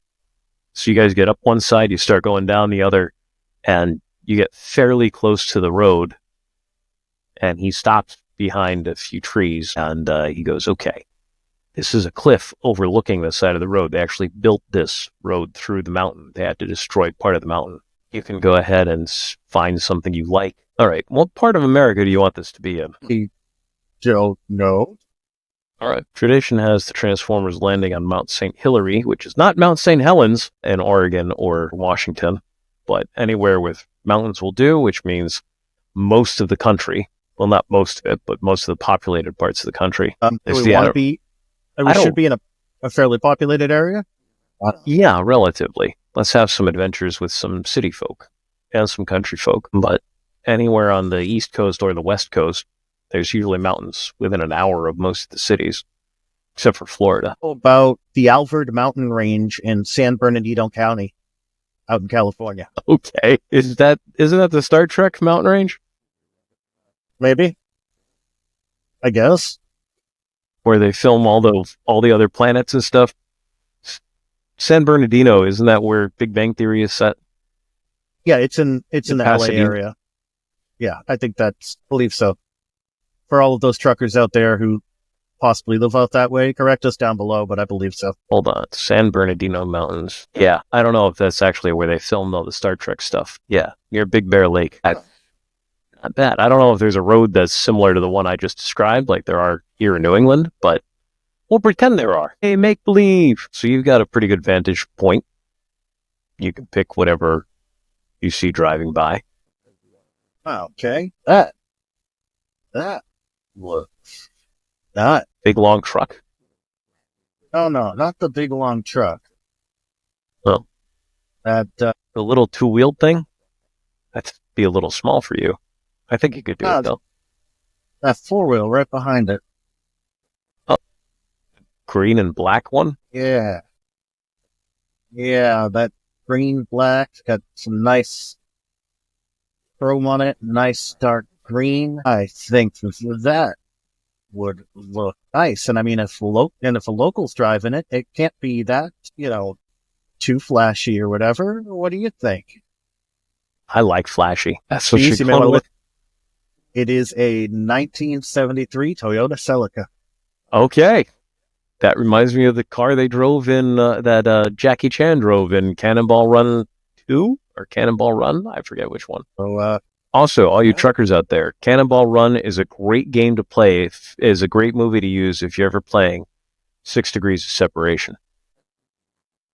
So you guys get up one side, you start going down the other, and you get fairly close to the road, and he stops behind a few trees, and he goes, okay, this is a cliff overlooking the side of the road. They actually built this road through the mountain. They had to destroy part of the mountain. You can go ahead and find something you like. All right, what part of America do you want this to be in? I don't know. All right. Tradition has the Transformers landing on Mount St. Hilary, which is not Mount St. Helens in Oregon or Washington, but anywhere with mountains will do, which means most of the country. Well, not most of it, but most of the populated parts of the country. Do we want to be? We should be in a fairly populated area? Yeah, relatively. Let's have some adventures with some city folk and some country folk. But anywhere on the East Coast or the West Coast, there's usually mountains within an hour of most of the cities, except for Florida. About the Alvord Mountain Range in San Bernardino County, out in California. Okay. Isn't that the Star Trek mountain range? Maybe. I guess. Where they film all the other planets and stuff. San Bernardino, isn't that where Big Bang Theory is set? Yeah, it's in the LA area. Yeah, I believe so. For all of those truckers out there who possibly live out that way, correct us down below, but I believe so. Hold on. San Bernardino Mountains. Yeah, I don't know if that's actually where they filmed all the Star Trek stuff. Yeah, near Big Bear Lake. Not bad. I don't know if there's a road that's similar to the one I just described, like there are here in New England, but we'll pretend there are. Hey, make believe. So you've got a pretty good vantage point. You can pick whatever you see driving by. Okay. That looks not big long truck. Oh no, not the big long truck. Oh, that the little two-wheeled thing. That'd be a little small for you. I think you could do it though. That four-wheel right behind it. Oh, green and black one. Yeah, that green black got some nice chrome on it. Nice dark green. I think that would look nice. And I mean, if a local's driving it, it can't be that, too flashy or whatever. What do you think? I like flashy. That's what you're going with. It is a 1973 Toyota Celica. Okay. That reminds me of the car they drove in, that Jackie Chan drove in Cannonball Run 2 or Cannonball Run. I forget which one. So, also, all you truckers out there, Cannonball Run is a great game to play, is a great movie to use if you're ever playing 6 Degrees of Separation.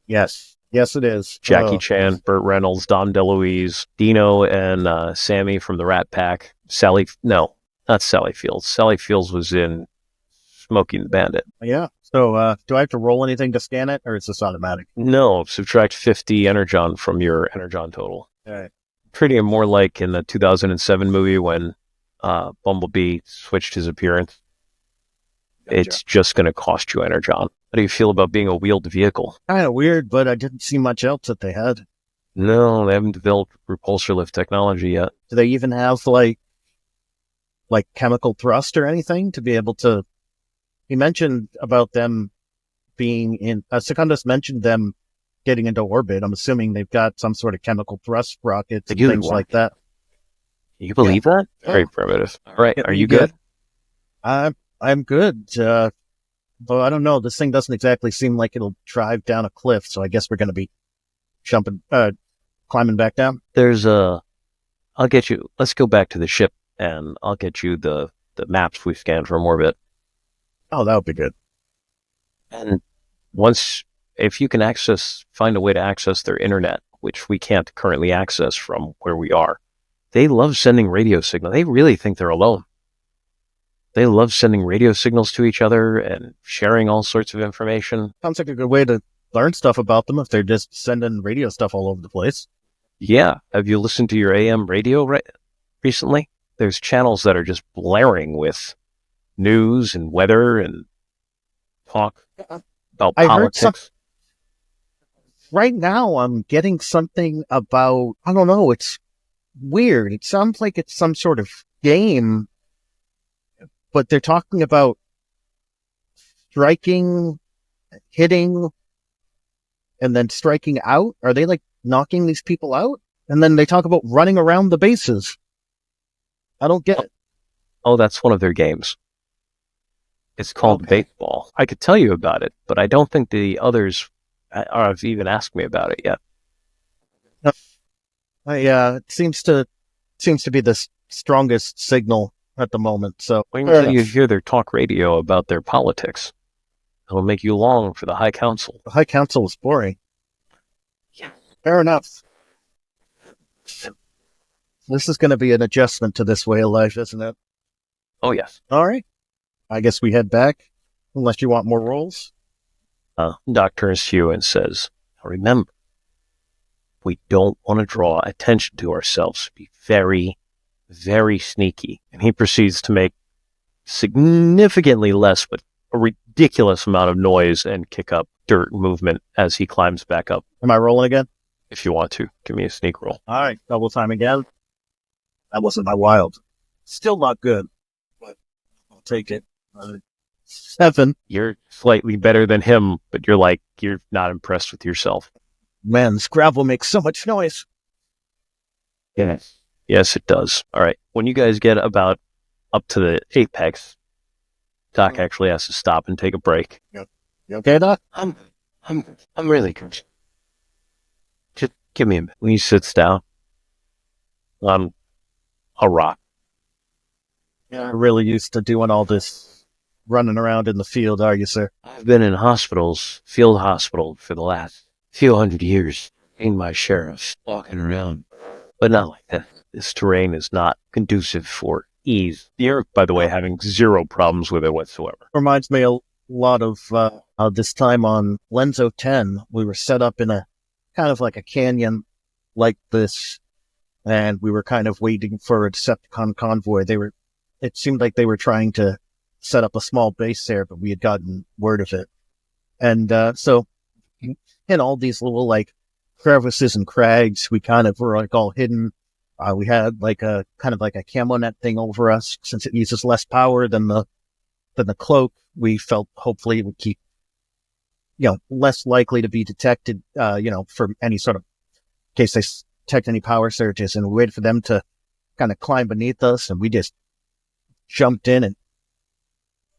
Yes, it is. Jackie Chan, Burt Reynolds, Dom DeLuise, Dino, and Sammy from the Rat Pack. Not Sally Fields. Sally Fields was in Smokey and the Bandit. Yeah. So, do I have to roll anything to scan it, or is this automatic? No, subtract 50 Energon from your Energon total. All right. Pretty more like in the 2007 movie when Bumblebee switched his appearance. Gotcha. It's just going to cost you Energon. How do you feel about being a wheeled vehicle? Kind of weird, but I didn't see much else that they had. No, they haven't developed repulsor lift technology yet. Do they even have like chemical thrust or anything to be able to? He mentioned about them being in. Secundus mentioned them getting into orbit. I'm assuming they've got some sort of chemical thrust rockets and things like that. You believe that? Very primitive. All right, are you good? I'm good. Though I don't know. This thing doesn't exactly seem like it'll drive down a cliff, so I guess we're going to be climbing back down. I'll get you. Let's go back to the ship, and I'll get you the maps we've scanned from orbit. Oh, that would be good. And if you can find a way to access their internet, which we can't currently access from where we are, they love sending radio signals. They really think they're alone. They love sending radio signals to each other and sharing all sorts of information. Sounds like a good way to learn stuff about them if they're just sending radio stuff all over the place. Yeah. Have you listened to your AM radio recently? There's channels that are just blaring with news and weather and talk about politics. Right now, I'm getting something about, I don't know, it's weird. It sounds like it's some sort of game, but they're talking about striking, hitting, and then striking out. Are they like knocking these people out? And then they talk about running around the bases. I don't get it. Oh, that's one of their games. It's called baseball. I could tell you about it, but I don't think the others have even asked me about it yet. It seems to be the strongest signal at the moment. So wait until you hear their talk radio about their politics. It'll make you long for the High Council. The High Council is boring. Yeah. Fair enough. This is going to be an adjustment to this way of life, isn't it? Oh, yes. All right. I guess we head back, unless you want more rolls. Doc turns to you and says, remember, we don't want to draw attention to ourselves. Be very, very sneaky. And he proceeds to make significantly less, but a ridiculous amount of noise and kick up dirt movement as he climbs back up. Am I rolling again? If you want to, give me a sneak roll. All right, double time again. That wasn't my wild. Still not good, but I'll take it. 7. You're slightly better than him, but you're not impressed with yourself. Man, this gravel makes so much noise. Yes. Yes, it does. All right. When you guys get about up to the apex, Doc actually has to stop and take a break. You okay, Doc? I'm really good. Just give me a minute. When he sits down on a rock. Yeah, I'm really used to doing all this running around in the field, are you, sir? I've been in field hospital, for the last few hundred years. Seen my sheriff walking around, but not like that. This terrain is not conducive for ease. The Earth, by the way, having zero problems with it whatsoever. Reminds me a lot of this time on Lenzo 10. We were set up in a kind of like a canyon like this, and we were kind of waiting for a Decepticon convoy. It seemed like they were trying to set up a small base there, but we had gotten word of it. And so in all these little like crevices and crags, we kind of were like all hidden. We had like a kind of like a camo net thing over us, since it uses less power than the cloak. We felt hopefully it would keep, less likely to be detected, for any sort of case they detect any power surges. And we waited for them to kind of climb beneath us, and we just jumped in and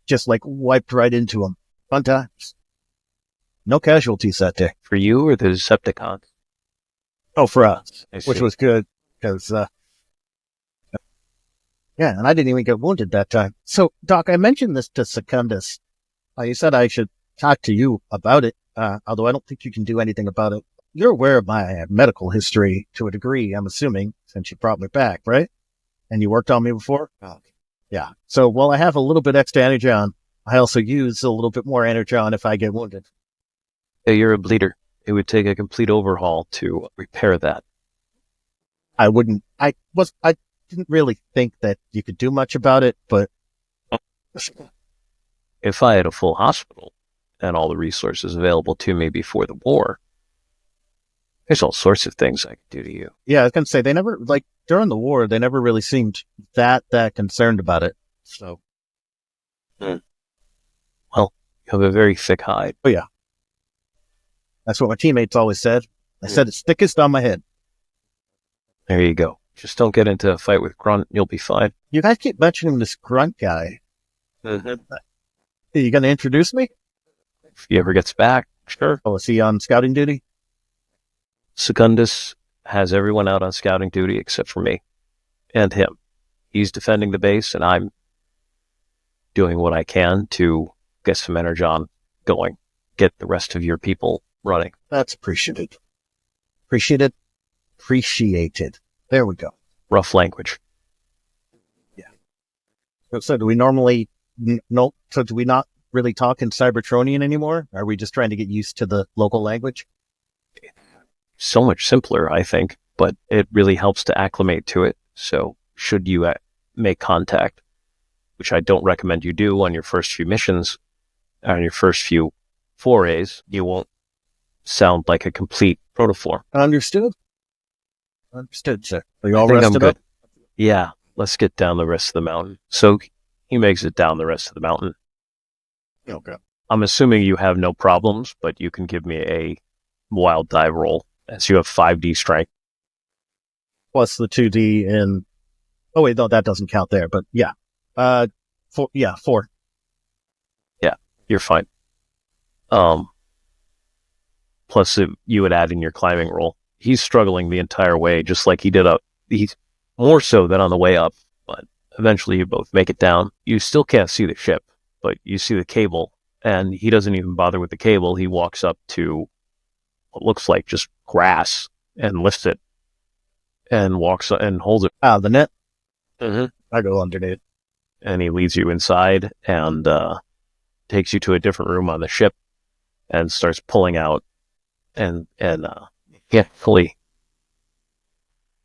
just like wiped right into them. Fun times. No casualties that day. For you or the Decepticons? Oh, for us, which was good because, and I didn't even get wounded that time. So, Doc, I mentioned this to Secundus. You said I should talk to you about it, although I don't think you can do anything about it. You're aware of my medical history to a degree, I'm assuming, since you brought me back, right? And you worked on me before? Oh. Yeah. So, while I have a little bit extra energon, I also use a little bit more energon if I get wounded. Yeah, you're a bleeder. It would take a complete overhaul to repair that. I didn't really think that you could do much about it, but if I had a full hospital and all the resources available to me before the war, there's all sorts of things I could do to you. Yeah, I was going to say, they never, during the war, they never really seemed that concerned about it. So. Well, you have a very thick hide. Oh, yeah. That's what my teammates always said. I said it's thickest on my head. There you go. Just don't get into a fight with Grunt. You'll be fine. You guys keep mentioning this Grunt guy. Mm-hmm. Are you going to introduce me? If he ever gets back, sure. Oh, is he on scouting duty? Secundus has everyone out on scouting duty except for me and him. He's defending the base, and I'm doing what I can to get some energon going. Get the rest of your people running. That's appreciated. Appreciated. There we go. Rough language. Yeah. So do we normally... No, so do we not really talk in Cybertronian anymore? Are we just trying to get used to the local language? So much simpler, I think, but it really helps to acclimate to it. So should you make contact, which I don't recommend you do on your first few missions, on your first few forays, you won't sound like a complete protoform. Understood, sir. Are you all rested up? Yeah, let's get down the rest of the mountain. So he makes it down the rest of the mountain. Okay. I'm assuming you have no problems, but you can give me a wild dive roll, as you have 5D strength. Plus the 2D and... Oh, wait, no, that doesn't count there, but yeah. 4. Yeah, 4. Yeah, you're fine. Plus, you would add in your climbing roll. He's struggling the entire way, just like he did up. He's more so than on the way up, but eventually you both make it down. You still can't see the ship, but you see the cable, and he doesn't even bother with the cable. He walks up to what looks like just grass and lifts it and walks and holds it. The net? Mm-hmm. I go underneath. And he leads you inside and takes you to a different room on the ship and starts pulling out and fully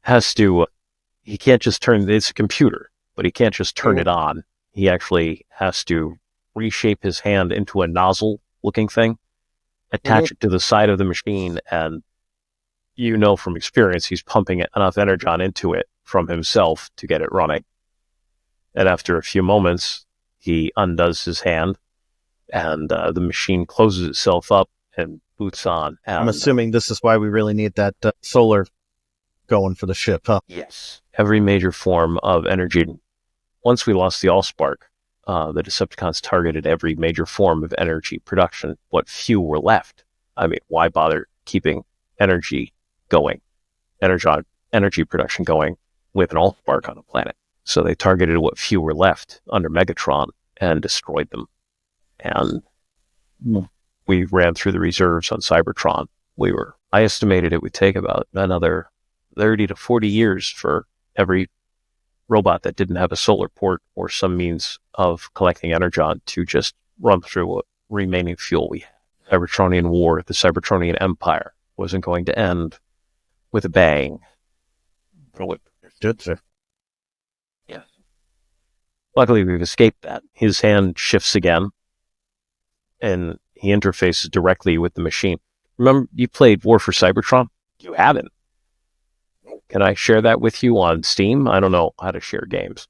has to, he can't just turn, it's a computer, but he can't just turn it on. He actually has to reshape his hand into a nozzle looking thing, attach it to the side of the machine, and you know from experience he's pumping enough energon into it from himself to get it running. And after a few moments, he undoes his hand, and the machine closes itself up and boots on. And, I'm assuming this is why we really need that solar going for the ship, huh? Yes. Every major form of energy. Once we lost the Allspark, the Decepticons targeted every major form of energy production. What few were left? I mean, why bother keeping energy going, energy production going with an Allspark on a planet? So they targeted what few were left under Megatron and destroyed them. And we ran through the reserves on Cybertron. I estimated it would take about another 30 to 40 years for every robot that didn't have a solar port or some means of collecting energon to just run through what remaining fuel we had. Cybertronian War, the Cybertronian Empire, wasn't going to end with a bang. Good, sir. Yes. Luckily, we've escaped that. His hand shifts again, and he interfaces directly with the machine. Remember, you played War for Cybertron? You haven't. Can I share that with you on Steam? I don't know how to share games.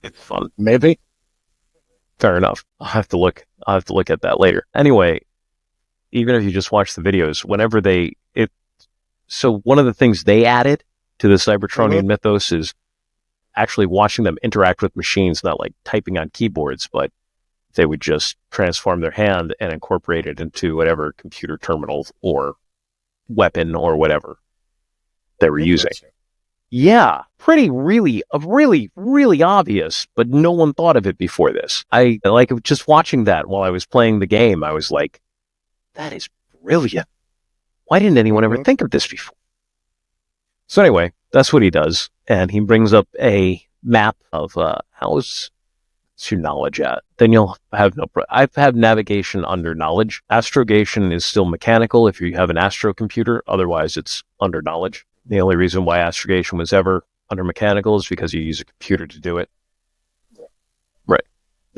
It's fun. Maybe. Fair enough. I'll have to look at that later. Anyway, even if you just watch the videos, whenever so one of the things they added to the Cybertronian mythos is actually watching them interact with machines, not like typing on keyboards, but they would just transform their hand and incorporate it into whatever computer terminal or weapon or whatever they were using. Yeah, really obvious, but no one thought of it before this. I like just watching that while I was playing the game. I was like, that is brilliant. Why didn't anyone ever think of this before? So anyway, that's what he does. And he brings up a map of how's your knowledge at? Then you'll have I've had navigation under knowledge. Astrogation is still mechanical if you have an astro computer. Otherwise, it's under knowledge. The only reason why astrogation was ever under mechanical is because you use a computer to do it. Right.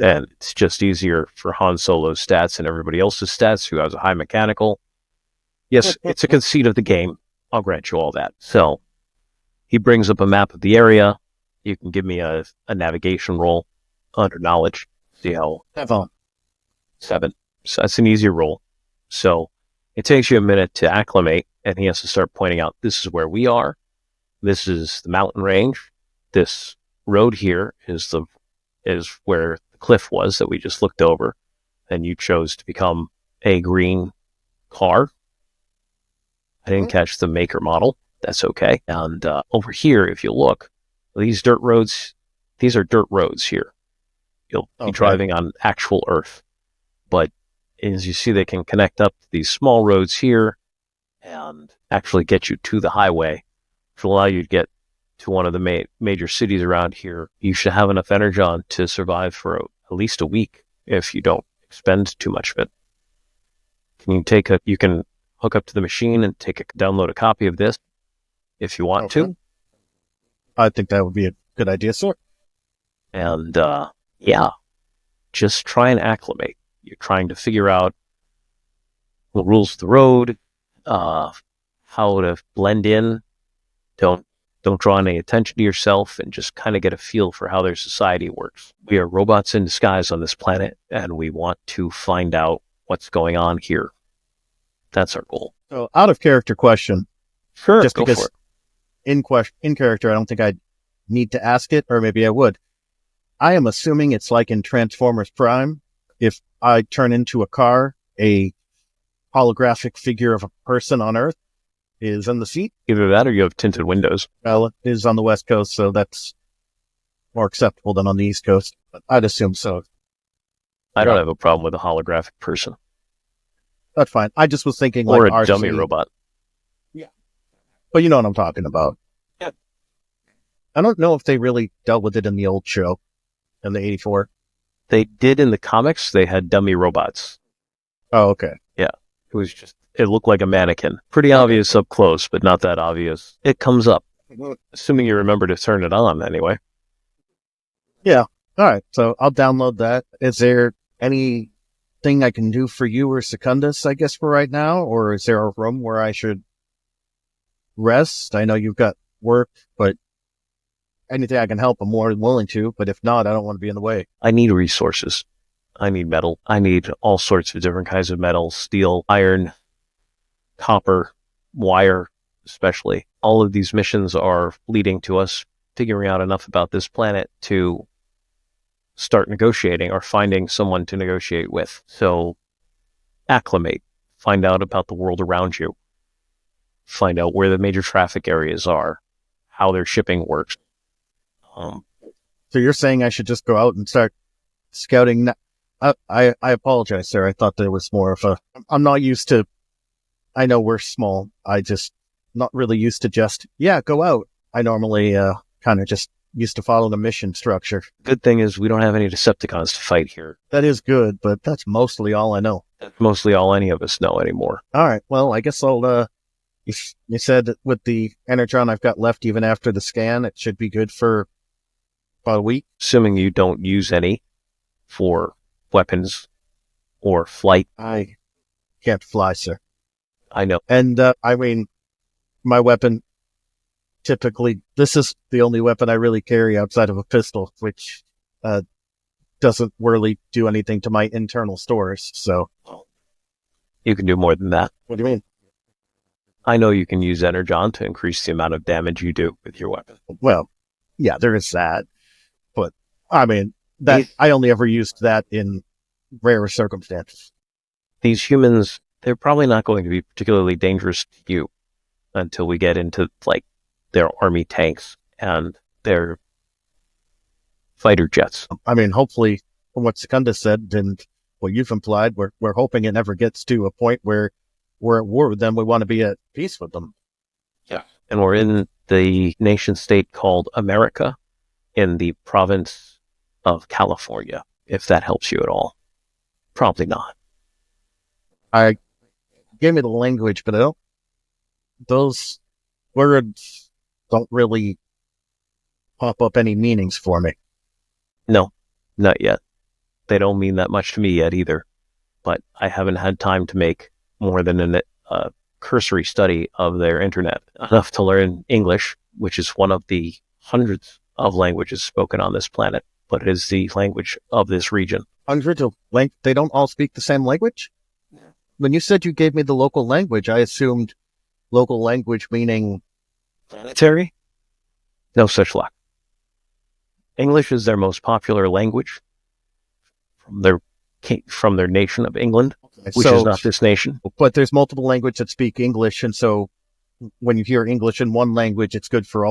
And it's just easier for Han Solo's stats and everybody else's stats who has a high mechanical. Yes, it's a conceit of the game. I'll grant you all that. So he brings up a map of the area. You can give me a navigation roll under knowledge. See how... 7. So that's an easier roll. So it takes you a minute to acclimate, and he has to start pointing out, this is where we are. This is the mountain range. This road here is where the cliff was that we just looked over. And you chose to become a green car. I didn't catch the maker model. That's okay. And over here, if you look, these dirt roads, these are dirt roads here. You'll be driving on actual Earth. but as you see, they can connect up these small roads here and actually get you to the highway, which will allow you to get to one of the major cities around here. You should have enough energon to survive for at least a week if you don't expend too much of it. You can hook up to the machine and download a copy of this if you want to. I think that would be a good idea, sir. And just try and acclimate. You're trying to figure out the rules of the road, how to blend in. Don't draw any attention to yourself, and just kind of get a feel for how their society works. We are robots in disguise on this planet, and we want to find out what's going on here. That's our goal. So, out of character question. Sure, just go because for it. In character, I don't think I'd need to ask it, or maybe I would. I am assuming it's like in Transformers Prime. If I turn into a car, a holographic figure of a person on Earth is in the seat. Either that or you have tinted windows. Well, it is on the West Coast, so that's more acceptable than on the East Coast. But I'd assume so. I don't have a problem with a holographic person. That's fine. I just was thinking or like a dummy robot. Yeah. But you know what I'm talking about. Yeah. I don't know if they really dealt with it in the old show, in the 84. They did in the comics. They had dummy robots. Oh, okay. Yeah. It looked like a mannequin. Pretty obvious up close, but not that obvious. It comes up. Assuming you remember to turn it on anyway. Yeah. All right. So I'll download that. Is there anything I can do for you or Secundus, I guess, for right now? Or is there a room where I should rest? I know you've got work, but anything I can help, I'm more than willing to. But if not, I don't want to be in the way. I need resources. I need metal. I need all sorts of different kinds of metal, steel, iron, copper, wire, especially. All of these missions are leading to us figuring out enough about this planet to start negotiating or finding someone to negotiate with. So acclimate, find out about the world around you, find out where the major traffic areas are, how their shipping works. So you're saying I should just go out and start scouting? I apologize, sir. I thought there was more of I'm not used to, I know we're small. I just not really used to just, go out. I normally kind of just used to follow the mission structure. Good thing is we don't have any Decepticons to fight here. That is good, but that's mostly all I know. That's mostly all any of us know anymore. All right. Well, I guess I'll, you said with the energon I've got left even after the scan, it should be good for about a week. Assuming you don't use any for weapons or flight. I can't fly, sir. I know. And, I mean, my weapon, typically, this is the only weapon I really carry outside of a pistol, which doesn't really do anything to my internal stores, so. You can do more than that. What do you mean? I know you can use energon to increase the amount of damage you do with your weapon. Well, yeah, there is that. But, I mean, I only ever used that in rare circumstances. These humans, they're probably not going to be particularly dangerous to you until we get into, like, their army tanks and their fighter jets. I mean, hopefully, from what Secundus said and what you've implied, we're hoping it never gets to a point where we're at war with them. We want to be at peace with them. Yeah. And we're in the nation state called America in the province of California, if that helps you at all. Probably not. I gave me the language, but those words don't really pop up any meanings for me. No, not yet. They don't mean that much to me yet either. But I haven't had time to make more than a cursory study of their internet. Enough to learn English, which is one of the hundreds of languages spoken on this planet, but it is the language of this region. Hundreds of they don't all speak the same language? Yeah. When you said you gave me the local language, I assumed local language meaning planetary? No such luck. English is their most popular language from their nation of England, which is not this nation. But there's multiple languages that speak English, and so when you hear English in one language, it's good for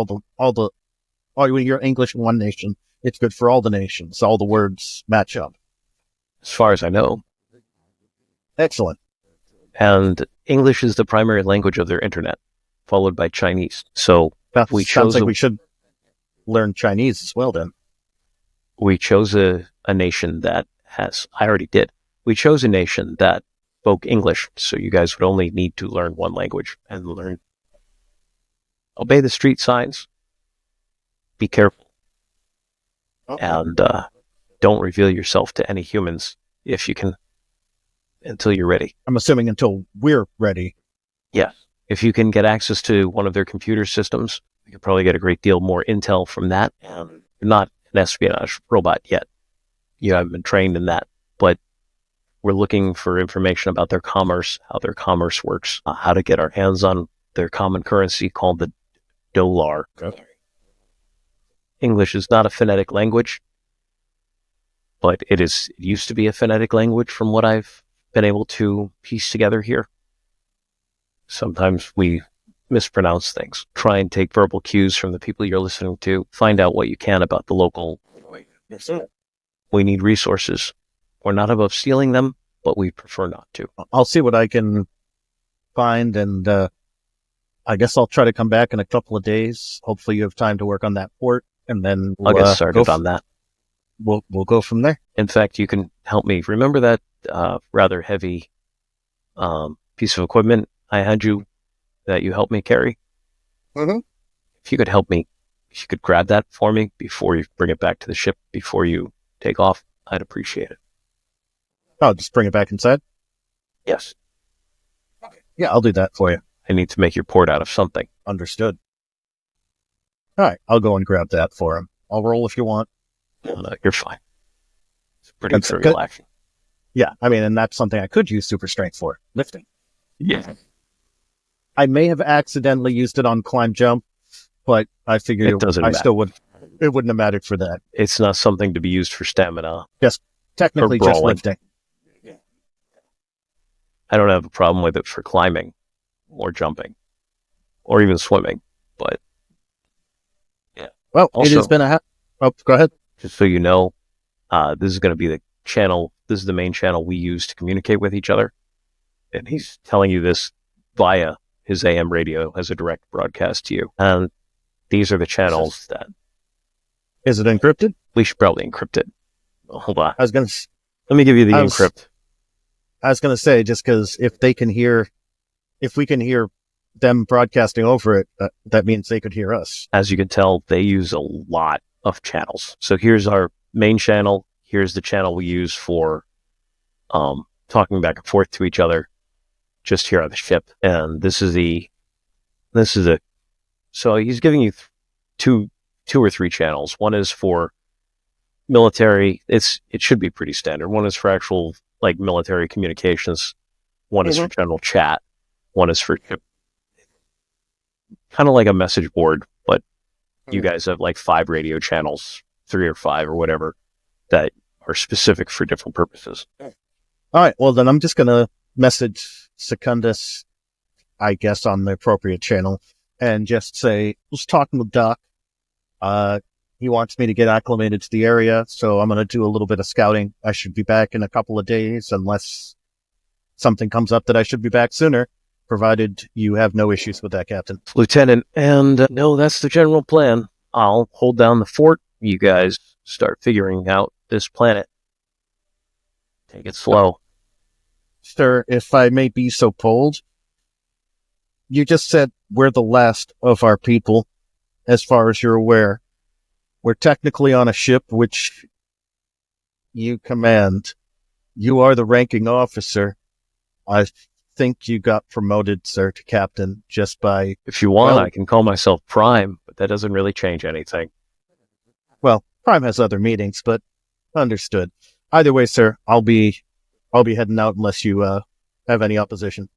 when you hear English in one nation, it's good for all the nations. All the words match up. As far as I know. Excellent. And English is the primary language of their internet, followed by Chinese. So That we sounds chose like we should learn Chinese as well then. we chose a nation that has, I already did. We chose a nation that spoke English, so you guys would only need to learn one language and obey the street signs, be careful, Okay. and don't reveal yourself to any humans if you can until you're ready. I'm assuming until we're ready. Yes. If you can get access to one of their computer systems, you can probably get a great deal more intel from that. You're not an espionage robot yet. You haven't been trained in that, but we're looking for information about their commerce, how their commerce works, how to get our hands on their common currency called the dollar. Okay. English is not a phonetic language, but it used to be a phonetic language from what I've been able to piece together here. Sometimes we mispronounce things. Try and take verbal cues from the people you're listening to. Find out what you can about the local. We need resources. We're not above stealing them, but we prefer not to. I'll see what I can find, and I guess I'll try to come back in a couple of days. Hopefully you have time to work on that port, and then I'll get started on that. We'll go from there. In fact, you can help me. Remember that rather heavy piece of equipment I had you that you helped me carry? Mm-hmm. If you could help me, if you could grab that for me before you bring it back to the ship, before you take off, I'd appreciate it. Oh, just bring it back inside? Yes. Okay. Yeah, I'll do that for you. I need to make your port out of something. Understood. All right, I'll go and grab that for him. I'll roll if you want. No, you're fine. It's pretty relaxing. Yeah, I mean, and that's something I could use super strength for, lifting. Yeah. I may have accidentally used it on climb jump, but I figured it wouldn't have mattered for that. It's not something to be used for stamina. Just technically just lifting. I don't have a problem with it for climbing or jumping or even swimming, but yeah. Well, also, it has been go ahead. Just so you know, this is going to be the channel. This is the main channel we use to communicate with each other. And he's telling you this via his AM radio as a direct broadcast to you. And these are the channels that... Is it encrypted? We should probably encrypt it. Hold on. Let me give you the encrypt. I was going to say, just because if we can hear them broadcasting over it, that means they could hear us. As you can tell, they use a lot of channels. So here's our main channel. Here's the channel we use for talking back and forth to each other just here on the ship. And so he's giving you two or three channels. One is for military. It should be pretty standard. One is for actual like military communications. One is for general chat. One is for kind of like a message board, but you guys have like 5 radio channels, 3 or 5 or whatever, that are specific for different purposes. All right. Well, then I'm just going to message Secundus, I guess, on the appropriate channel and just say, I was talking with Doc. He wants me to get acclimated to the area, so I'm going to do a little bit of scouting. I should be back in a couple of days unless something comes up that I should be back sooner, provided you have no issues with that, Captain. Lieutenant, and no, that's the general plan. I'll hold down the fort. You guys start figuring out this planet. Take it slow. Sir, if I may be so bold, you just said we're the last of our people, as far as you're aware. We're technically on a ship which you command. You are the ranking officer. I think you got promoted, sir, to captain just by... If you want, I can call myself Prime, but that doesn't really change anything. Well, Prime has other meetings, but understood. Either way, sir, I'll be heading out unless you have any opposition.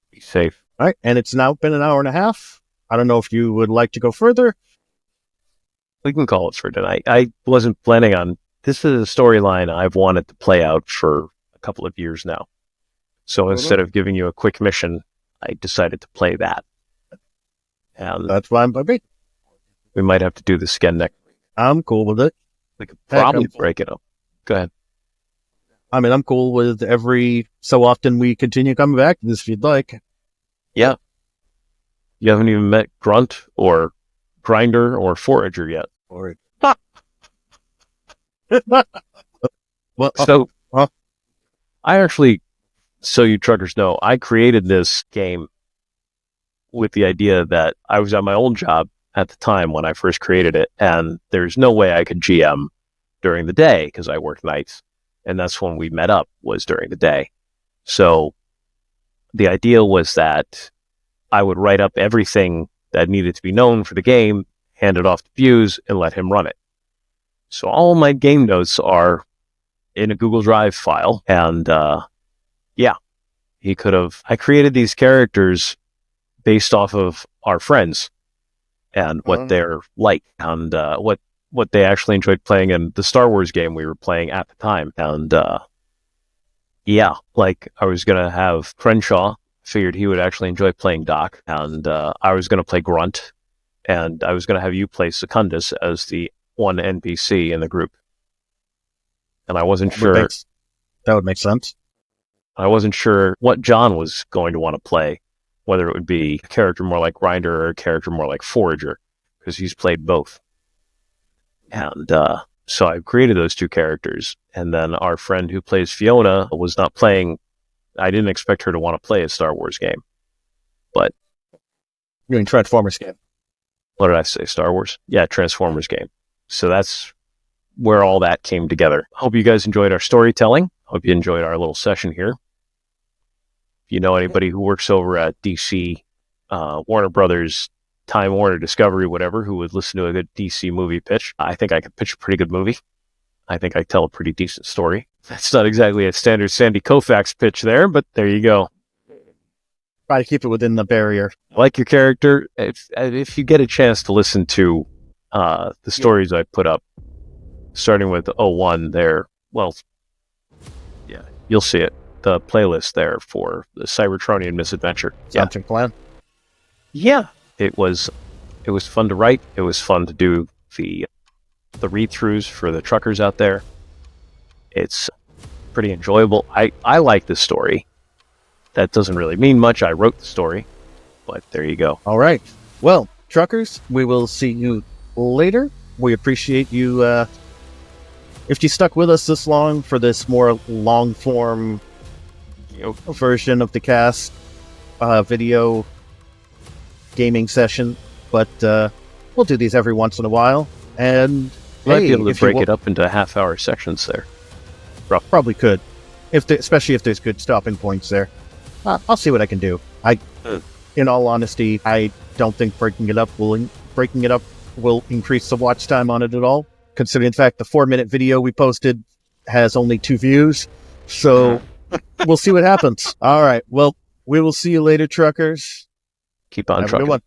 Be safe. All right, and it's now been an hour and a half. I don't know if you would like to go further. We can call it for tonight. I wasn't planning on... This is a storyline I've wanted to play out for a couple of years now. So instead of giving you a quick mission, I decided to play that. And that's fine by me. We might have to do this again next week. I'm cool with it. We could probably break it up. Go ahead. I mean, I'm cool with every so often we continue coming back to this if you'd like. Yeah. You haven't even met Grunt or Grinder or Forager yet. Or well, so I actually, so you truckers know, I created this game with the idea that I was at my old job at the time when I first created it, and there's no way I could GM during the day because I work nights, and that's when we met up, was during the day. So the idea was that I would write up everything that needed to be known for the game, hand it off to Beas, and let him run it. So all my game notes are in a Google Drive file, and he could have. I created these characters based off of our friends and what they're like, and what they actually enjoyed playing in the Star Wars game we were playing at the time. And like I was gonna have Crenshaw. Figured he would actually enjoy playing Doc, and I was gonna play Grunt, and I was gonna have you play Secundus as the one NPC in the group. And I wasn't sure. That would make sense. I wasn't sure what John was going to want to play, whether it would be a character more like Grinder or a character more like Forager, because he's played both. And so I created those two characters, and then our friend who plays Fiona was not playing. I didn't expect her to want to play a Star Wars game, but you mean Transformers game? What did I say? Star Wars? Yeah, Transformers game. So that's where all that came together. Hope you guys enjoyed our storytelling. Hope you enjoyed our little session here. If you know anybody who works over at DC, Warner Brothers, Time Warner, Discovery, whatever, who would listen to a good DC movie pitch, I think I could pitch a pretty good movie. I think I tell a pretty decent story. That's not exactly a standard Sandy Koufax pitch there, but there you go. Try to keep it within the barrier. I like your character. If you get a chance to listen to the stories I put up, starting with 01 there, well, yeah, you'll see it. The playlist there for the Cybertronian Misadventure. Sounds like plan. Yeah, it was fun to write. It was fun to do the read-throughs for the truckers out there. It's pretty enjoyable. I like this story. That doesn't really mean much. I wrote the story, but there you go. All right. Well, truckers, we will see you later. We appreciate you if you stuck with us this long for this more long-form version of the cast video gaming session. But we'll do these every once in a while. And might be able to break it up into half-hour sections there. Probably could, especially if there's good stopping points there. I'll see what I can do. In all honesty, I don't think breaking it up will increase the watch time on it at all. Considering, in fact, the 4-minute video we posted has only 2 views. So we'll see what happens. All right. Well, we will see you later, truckers. Keep on Have trucking. a good one.